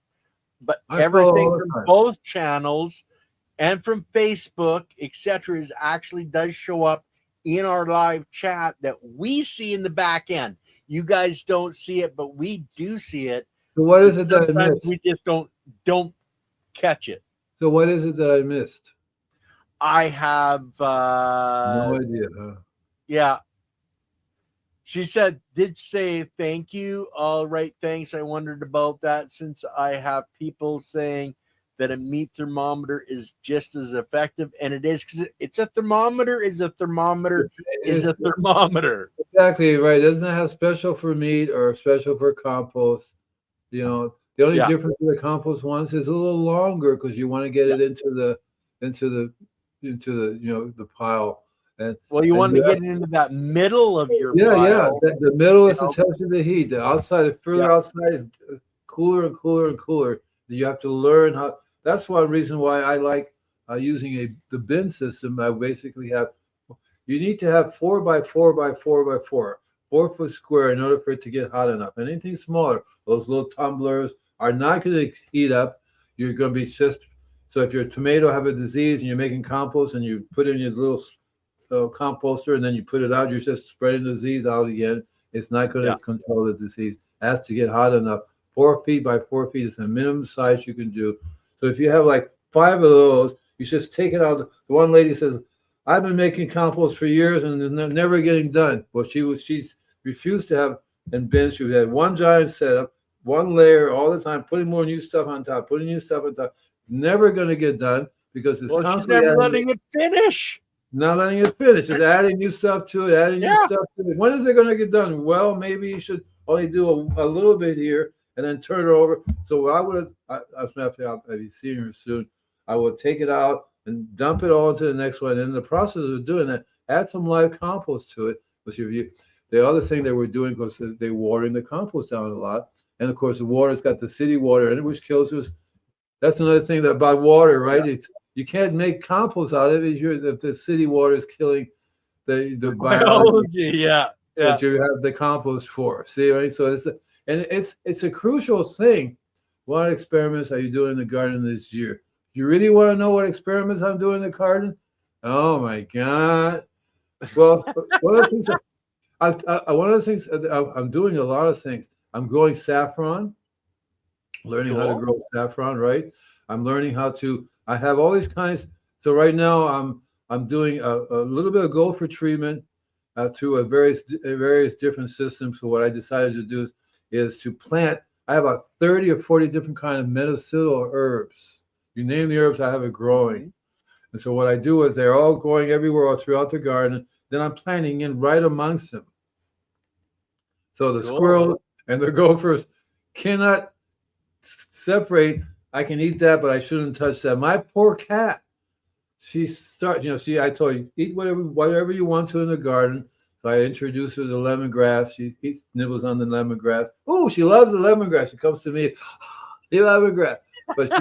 but everything from both channels and from Facebook, etc., is actually does show up in our live chat that we see in the back end. You guys don't see it, but we do see it. So what is it that I missed? We just don't catch it. So what is it that I missed? I have No idea. Huh? Yeah. She said, did say thank you. All right, thanks. I wondered about that since I have people saying that a meat thermometer is just as effective, and it is, because it's a thermometer is a thermometer is a thermometer. Exactly right. It doesn't have special for meat or special for compost. The only difference with the compost ones is a little longer because you want to get it into the the pile. And you want to get it into that middle of your pile. The middle is the temperature of the heat. The outside, the further outside is cooler and cooler and cooler. You have to learn how. That's one reason why I like using the bin system. I basically have. You need to have 4 by 4 by 4 by 4 foot square in order for it to get hot enough. Anything smaller, those little tumblers are not going to heat up. You're going to be just. So if your tomato have a disease and you're making compost and you put in your little composter and then you put it out, you're just spreading the disease out again. It's not going to control the disease. It has to get hot enough. 4 feet by 4 feet is the minimum size you can do. So if you have like 5 of those, you just take it out. The one lady says, I've been making compost for years and they're never getting done. Well, she's refused to have in bins. She had one giant setup, one layer all the time, putting more new stuff on top, putting new stuff on top. Never going to get done because it's constantly she's never letting it finish. Not letting it finish. Just adding new stuff to it, adding new stuff to it. When is it going to get done? Well, maybe you should only do a little bit here and then turn it over. So I'll be seeing her soon. I will take it out and dump it all into the next one. And in the process of doing that, add some live compost to it. The other thing they were doing was they're watering the compost down a lot. And of course, the water's got the city water in it, which kills us. That's another thing about water, right? Yeah. You can't make compost out of it if the city water is killing the biology. That you have the compost for. See, right? So it's a crucial thing. What experiments are you doing in the garden this year? Do you really want to know what experiments I'm doing in the garden? Oh my God! Well, one of the things I'm doing a lot of things. I'm growing saffron, learning how to grow saffron. Right. I'm learning how to. I have all these kinds. So right now I'm doing a little bit of gopher treatment through various different systems. So what I decided to do is to plant. I have about 30 or 40 different kind of medicinal herbs. You name the herbs, I have it growing. Mhm. And so what I do is they're all growing everywhere all throughout the garden. Then I'm planting in right amongst them. So the Cool. squirrels and the gophers cannot separate. I can eat that, but I shouldn't touch that. My poor cat, I told you, eat whatever you want to in the garden. So I introduced her to lemongrass. She eats, nibbles on the lemongrass. Oh, she loves the lemongrass. She comes to me, the lemongrass. But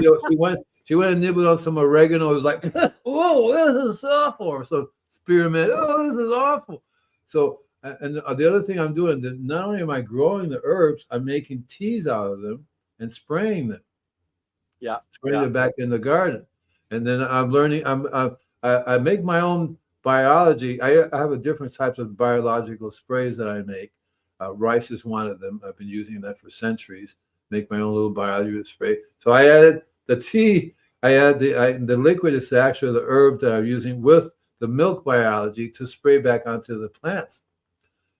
she went and nibbled on some oregano. It was like, oh, this is awful. Or some spearmint. Oh, this is awful. So, and the other thing I'm doing, that not only am I growing the herbs, I'm making teas out of them and spraying them. Yeah. Spraying them back in the garden. And then I'm learning. I make my own biology. I have a different types of biological sprays that I make. Rice is one of them. I've been using that for centuries. Make my own little biological spray. So I added the tea. I add the liquid is actually the herb that I'm using with the milk biology to spray back onto the plants.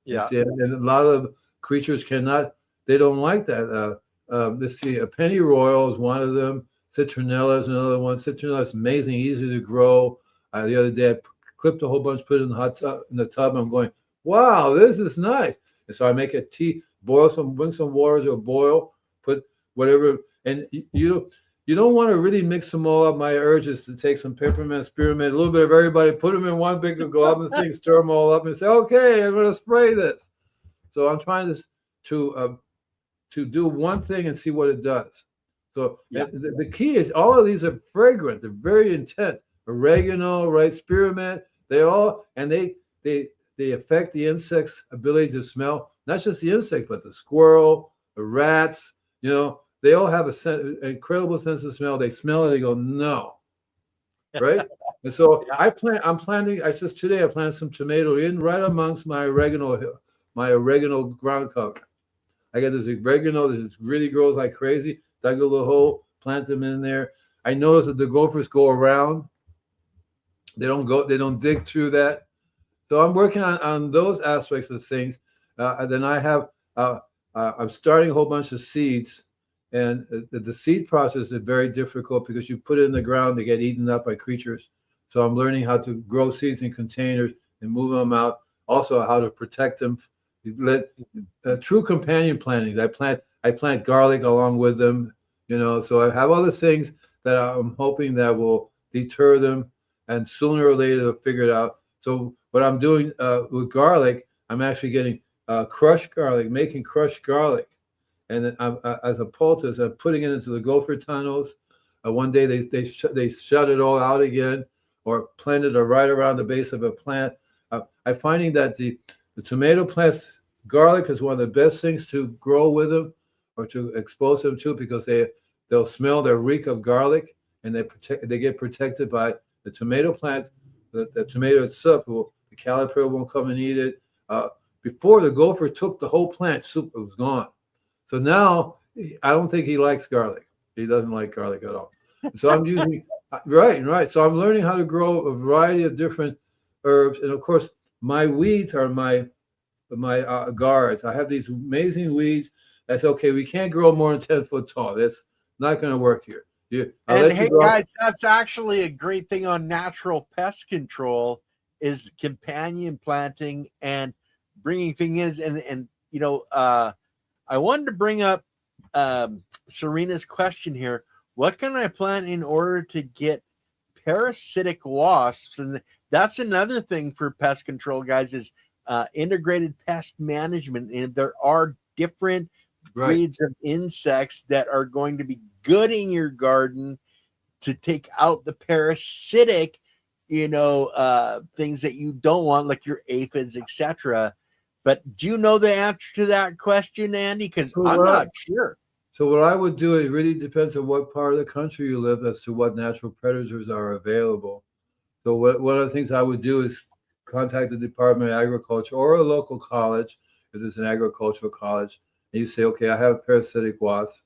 Yeah. And a lot of creatures cannot. They don't like that. Let's see. A pennyroyal is one of them. Citronella is another one. Citronella is amazing, easy to grow. The other day, I clipped a whole bunch, put it in the tub. I'm going, wow, this is nice. And so I make a tea, bring some water to a boil, put whatever. And you don't want to really mix them all up. My urge is to take some peppermint, spearmint, a little bit of everybody, put them in one big glob and thing, stir them all up, and say, okay, I'm going to spray this. So I'm trying to do one thing and see what it does. So the key is all of these are fragrant. They're very intense. Oregano, right? Spearmint. They affect the insect's ability to smell. Not just the insect, but the squirrel, the rats. They all have an incredible sense of smell. They smell it. They go no, right? And so I'm planting. Today I planted some tomato in right amongst my oregano ground cover. I got this oregano that really grows like crazy. Dug a little hole, plant them in there. I noticed that the gophers go around. They don't dig through that. So I'm working on those aspects of things. And then I'm starting a whole bunch of seeds. And the seed process is very difficult because you put it in the ground, they get eaten up by creatures. So I'm learning how to grow seeds in containers and move them out. Also, how to protect them. True companion planting. I plant garlic along with them, so I have other things that I'm hoping that will deter them, and sooner or later they'll figure it out. So what I'm doing with garlic, I'm actually getting crushed garlic, making crushed garlic, and then as a poultice, I'm putting it into the gopher tunnels. One day they shut it all out again, or planted it right around the base of a plant. I'm finding that the tomato plants, garlic is one of the best things to grow with them or to expose them to, because they'll smell the reek of garlic, and they get protected by the tomato plants. The tomato itself, the caterpillar won't come and eat it. Before, the gopher took the whole plant, soup, it was gone. So now I don't think he likes garlic. He doesn't like garlic at all. So I'm using right. So I'm learning how to grow a variety of different herbs, and of course my weeds are my guards. I have these amazing weeds. That's okay. We can't grow more than 10 foot tall. That's not going to work here. Hey guys, that's actually a great thing on natural pest control is companion planting and bringing things in. And I wanted to bring up Serena's question here. What can I plant in order to get parasitic wasps? And that's another thing for pest control, guys, is integrated pest management. And there are different breeds of insects that are going to be good in your garden to take out the parasitic, things that you don't want, like your aphids, etc. But do you know the answer to that question, Andy? Because I'm not sure. So what I would do, it really depends on what part of the country you live as to what natural predators are available. So one of the things I would do is contact the Department of Agriculture or a local college, if there's an agricultural college, and you say, okay, I have parasitic wasps.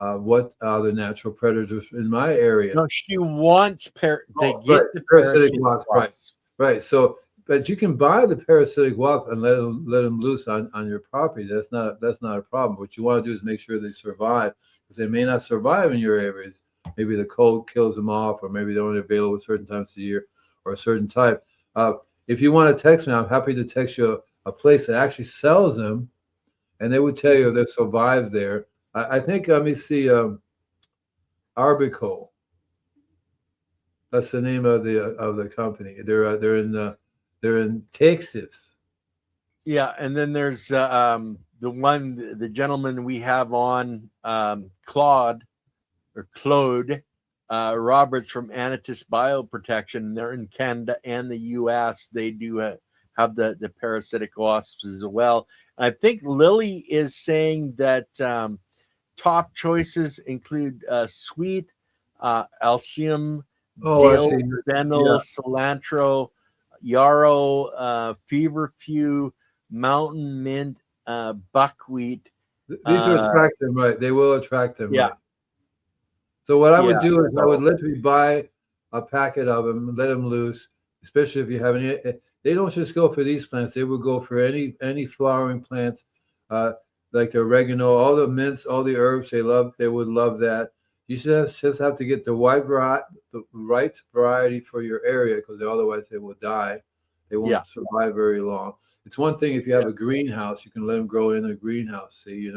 what are the natural predators in my area. No, she wants to Oh, get right, the parasitic parasitic wasp, right, wasps. right. So, but you can buy the parasitic wasp and let them loose on your property. That's not a problem. What you want to do is make sure they survive, because they may not survive in your areas. Maybe the cold kills them off, or maybe they're only available at certain times of the year or a certain type. Uh, if you want to text me, I'm happy to text you a place that actually sells them, and they would tell you if they survive there. I think, let me see, Arbico. That's the name of the company. They're in Texas. Yeah, and then there's the gentleman we have on, Claude Roberts from Anitis Bioprotection. They're in Canada and the U.S. They do have the parasitic wasps as well. I think Lily is saying that top choices include sweet, Alcium, Oh, I dill, see. fennel, Yeah, cilantro, yarrow, feverfew, mountain mint, buckwheat. these will Uh, attract them, right? They will attract them, yeah, right? So what I would yeah. do is I would So literally buy a packet of them, let them loose, especially if you have any. They don't just go for these plants; they would go for any flowering plants, uh, like the oregano, all the mints, all the herbs. They would love that. You just have to get the right variety for your area, because otherwise they will die. They yeah, won't survive very long. It's one thing if you have yeah, a greenhouse, you can let them grow in a greenhouse. See,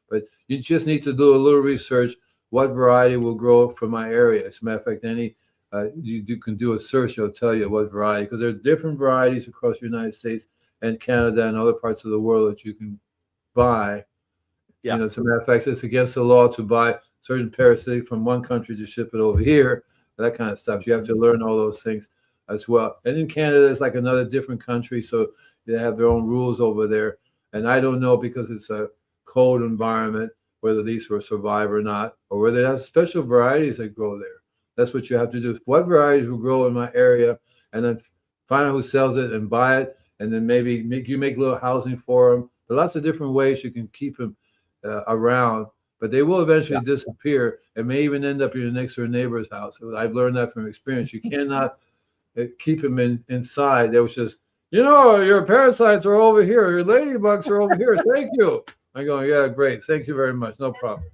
but you just need to do a little research. What variety will grow from my area? As a matter of fact, can do a search. It'll tell you what variety, because there are different varieties across the United States and Canada and other parts of the world that you can buy. yeah. As a matter of fact, it's against the law to buy certain parasitic from one country to ship it over here. That kind of stuff. You have to learn all those things as well. And in Canada, it's like another different country, so they have their own rules over there. And I don't know, because it's a cold environment, whether these will survive or not, or whether they have special varieties that grow there. That's what you have to do. What varieties will grow in my area, and then find out who sells it and buy it, and then maybe make little housing for them. There are lots of different ways you can keep them around, but they will eventually disappear and may even end up in your next door neighbor's house. I've learned that from experience. You cannot keep them inside. There was just, your parasites are over here. Your ladybugs are over here. Thank you. I go, yeah, great. Thank you very much. No problem.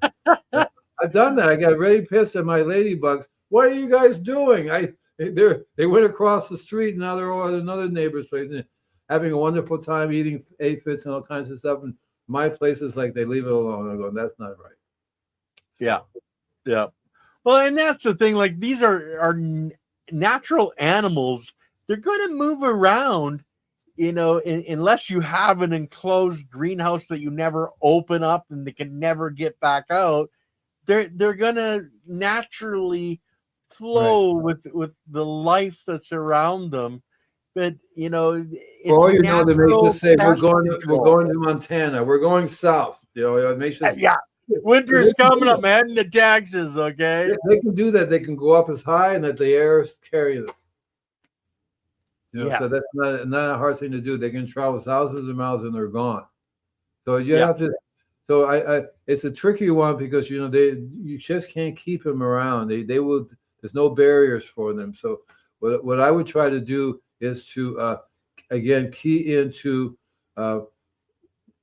I've done that. I got really pissed at my ladybugs. What are you guys doing? They went across the street, and now they're all at another neighbor's place and having a wonderful time eating aphids and all kinds of stuff. And my place is like, they leave it alone. I'm going, that's not right. Yeah, yeah. Well, and that's the thing. Like, these are natural animals. They're going to move around, unless you have an enclosed greenhouse that you never open up and they can never get back out. They're going to naturally flow with the life that's around them. But For it's all you know, they may natural just say, we're pest going control. to Montana. We're going south. It makes just, Yeah, winter's coming up, man. The Texas, okay. They can do that. They can go up as high and that the air carry them. Yeah, So that's not a hard thing to do. They can travel thousands of miles and they're gone. So you Yeah. have to. So it's a tricky one, because you just can't keep them around. They will. There's no barriers for them. So what I would try to do is to again key into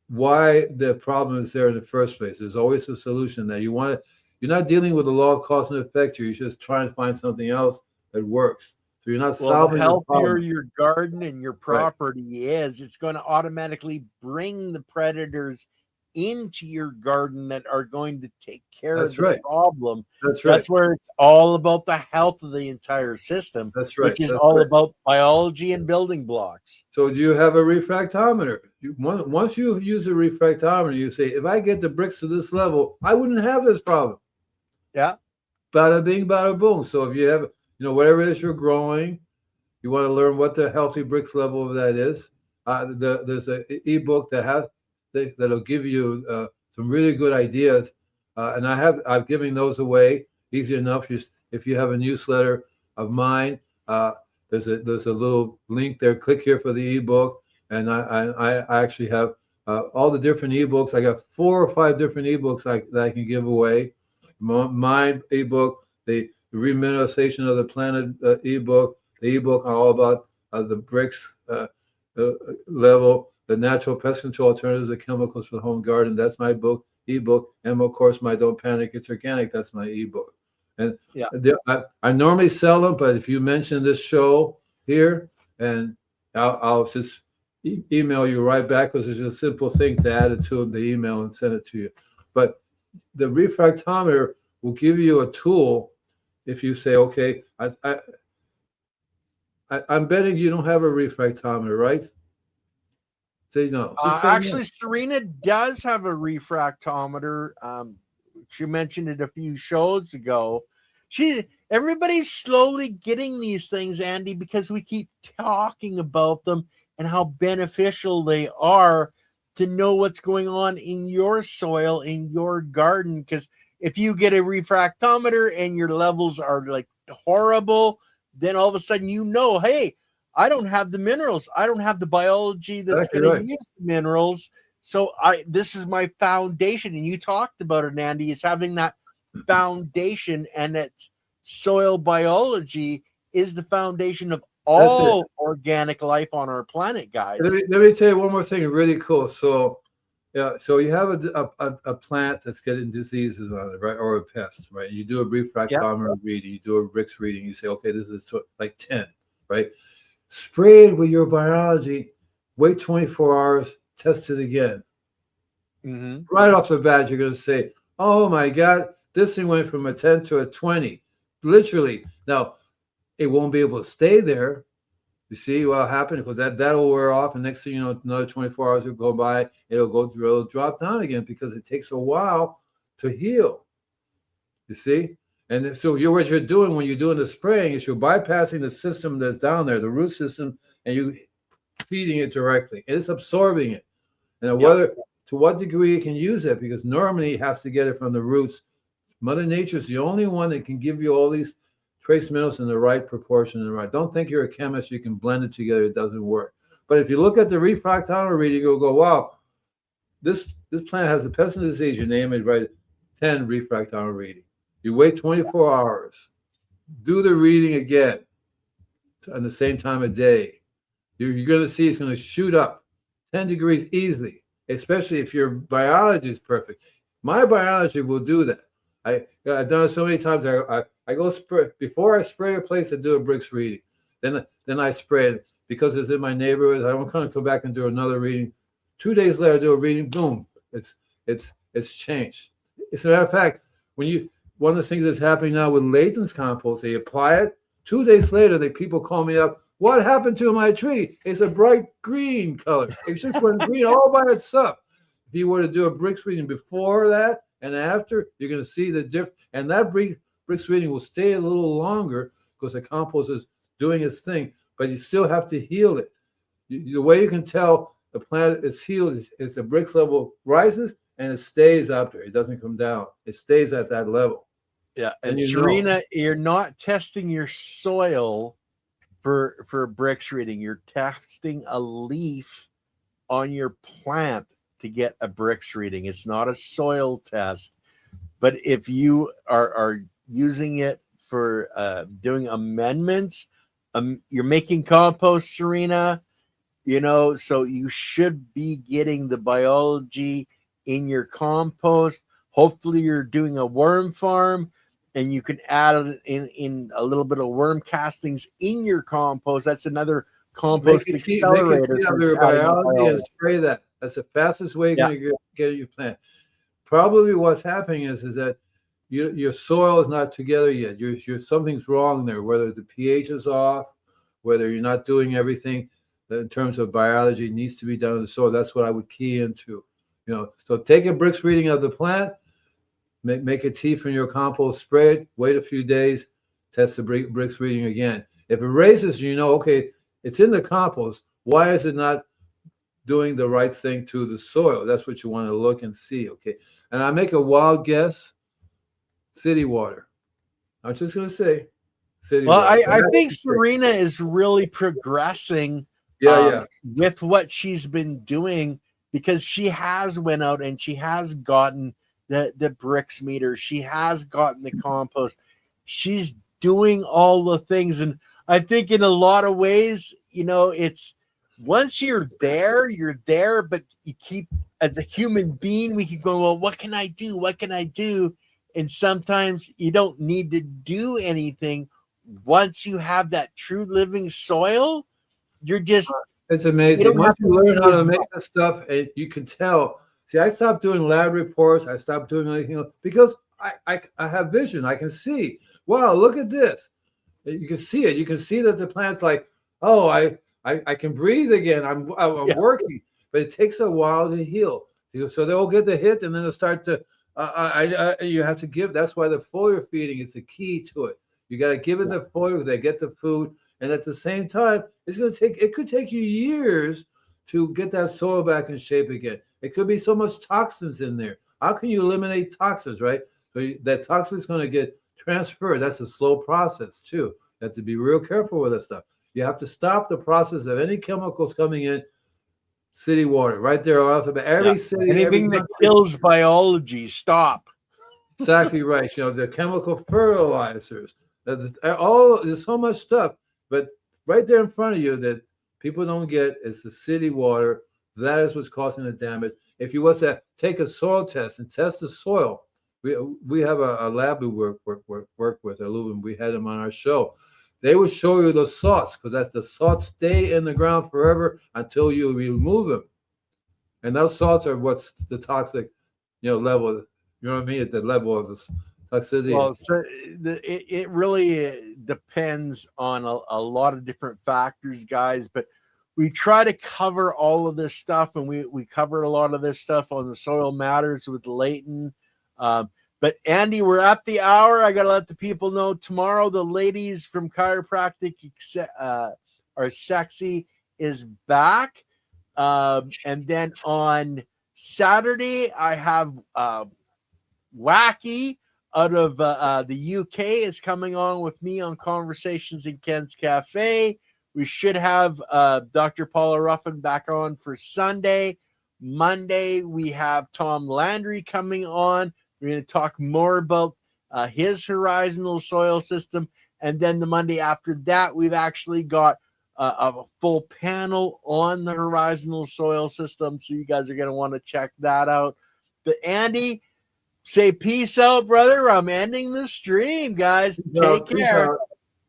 why the problem is there in the first place. There's always a solution there. You're not dealing with the law of cause and effect here. You're just trying to find something else that works. So you're not solving the the healthier problem. your garden and your Right. property is, it's going to automatically bring the predators into your garden that are going to take care That's of the right. problem. That's right. That's where it's all about the health of the entire system, That's right. which is That's all right. about biology and building blocks. So do you have a refractometer? Once you use a refractometer, you say, if I get the bricks to this level, I wouldn't have this problem. Yeah. Bada bing, bada boom. So if you have, whatever it is you're growing, you want to learn what the healthy bricks level of that is. There's an ebook that'll give you some really good ideas, and I've given those away. Easy enough. Just if you have a newsletter of mine, there's a little link there. Click here for the ebook, and I actually have all the different ebooks. I got 4 or 5 different ebooks that I can give away. Mind ebook, the remineralization of the planet ebook, the ebook all about the bricks level, the natural pest control alternatives to chemicals for the home garden. That's my ebook, and of course my Don't Panic, It's Organic. That's my ebook. And Yeah. I normally sell them, but if you mention this show here, and I'll just email you right back, because it's a simple thing to add it to the email and send it to you. But the refractometer will give you a tool if you say, okay, I'm betting you don't have a refractometer, right? Say no. Just say Actually, no. Serena does have a refractometer. She mentioned it a few shows ago. Everybody's slowly getting these things, Andy, because we keep talking about them and how beneficial they are to know what's going on in your soil, in your garden. Because if you get a refractometer and your levels are like horrible, then all of a sudden hey, I don't have the minerals. I don't have the biology that's Exactly going to right. use the minerals. So this is my foundation. And you talked about it, Andy, is having that foundation, and it's soil biology is the foundation of That's it. all organic life on our planet, guys. Let me tell you one more thing, really cool. So, yeah, so you have a plant that's getting diseases on it, right, or a pest, right? You do a refractometer reading, you do a Brix reading, you say, okay, this is like 10, right? Spray it with your biology, wait 24 hours, test it again. Mm-hmm. Right off the bat, you're going to say, oh my God, this thing went from a 10 to a 20. Literally. Now, it won't be able to stay there. You see what'll happen? Because that'll wear off, and next thing you know, another 24 hours will go by, it'll drop down again, because it takes a while to heal. You see? And so what you're doing when you're doing the spraying is you're bypassing the system that's down there, the root system, and you're feeding it directly. And it's absorbing it. And to what degree you can use it, because normally it has to get it from the roots. Mother Nature is the only one that can give you all these trace minerals in the right proportion and right. Don't think you're a chemist, you can blend it together, it doesn't work. But if you look at the refractometer reading, you'll go, wow, this plant has a pest and disease, you name it, right? 10 refractometer reading. You wait 24 hours, do the reading again on the same time of day. You're going to see it's going to shoot up 10 degrees easily, especially if your biology is perfect. My biology will do that. I've done it so many times. I go spray before I spray a place. I do a Brix reading, then I spray it because it's in my neighborhood. I don't kind of come back and do another reading. 2 days later, I do a reading. Boom, it's changed. As a matter of fact, one of the things that's happening now with Layton's compost, they apply it. 2 days later, people call me up. What happened to my tree? It's a bright green color. It just went green all by itself. If you were to do a Brix reading before that and after, you're going to see the difference. And that Brix reading will stay a little longer because the compost is doing its thing, but you still have to heal it. The way you can tell the plant is healed is the Brix level rises and it stays up there. It doesn't come down. It stays at that level. Yeah. And Serena, you're not testing your soil for Brix reading. You're testing a leaf on your plant to get a Brix reading. It's not a soil test. But if you are using it for doing amendments, you're making compost, Serena, so you should be getting the biology in your compost. Hopefully you're doing a worm farm and you can add in a little bit of worm castings in your compost. That's another compost accelerator. Make it of your biology and spray that. That's the fastest way you're going to get your plant. Probably what's happening is that your soil is not together yet. Something's wrong there, whether the pH is off, whether you're not doing everything that in terms of biology needs to be done in the soil. That's what I would key into. So take a Brix reading of the plant, make a tea from your compost, spray it, wait a few days, test the Brix reading again. If it raises, okay, it's in the compost. Why is it not doing the right thing to the soil? That's what you want to look and see, okay? And I make a wild guess, city water. I'm just going to say city water. I think Serena is really progressing with what she's been doing, because she has went out and she has gotten the bricks meter. She has gotten the compost. She's doing all the things. And I think in a lot of ways, it's once you're there, but you keep, as a human being, we keep going, well, what can I do? What can I do? And sometimes you don't need to do anything. Once you have that true living soil, you're just, It's you amazing. don't Once have you to learn do how as to make much. the stuff, you can tell. See, I stopped doing lab reports. I stopped doing anything else because I have vision. I can see. Wow, look at this. You can see it. You can see that the plant's like, oh, I can breathe again. I'm Yeah. working, but it takes a while to heal. So they'll get the hit, and then they'll start to. You have to give. That's why the foliar feeding is the key to it. You got to give it the foliar. They get the food, and at the same time, it's going to take. It could take you years to get that soil back in shape again. It could be so much toxins in there. How can you eliminate toxins, right? So that toxin is going to get transferred. That's a slow process too. You have to be real careful with that stuff. You have to stop the process of any chemicals coming in city water right there off of every city, every Anything that country. kills biology, stop. Exactly right. The chemical fertilizers. There's so much stuff, but right there in front of you that people don't get is the city water. That is what's causing the damage. If you was to take a soil test and test the soil, we have a lab we work with at Leuven. We had them on our show. They would show you the salts because that's the salts stay in the ground forever until you remove them, and those salts are what's the toxic, level. You know what I mean? At the level of this toxicity. Well, so it really depends on a lot of different factors, guys, but we try to cover all of this stuff, and we covered a lot of this stuff on the Soil Matters with Leighton. But Andy, we're at the hour. I got to let the people know tomorrow the ladies from Chiropractic Are Sexy is back. And then on Saturday, I have Wacky out of the UK is coming on with me on Conversations in Ken's Cafe. We should have Dr. Paula Ruffin back on for Sunday. Monday, we have Tom Landry coming on. We're going to talk more about his horizontal soil system. And then the Monday after that, we've actually got a full panel on the horizontal soil system. So you guys are going to want to check that out. But Andy, say peace out, brother. I'm ending the stream, guys. Take care.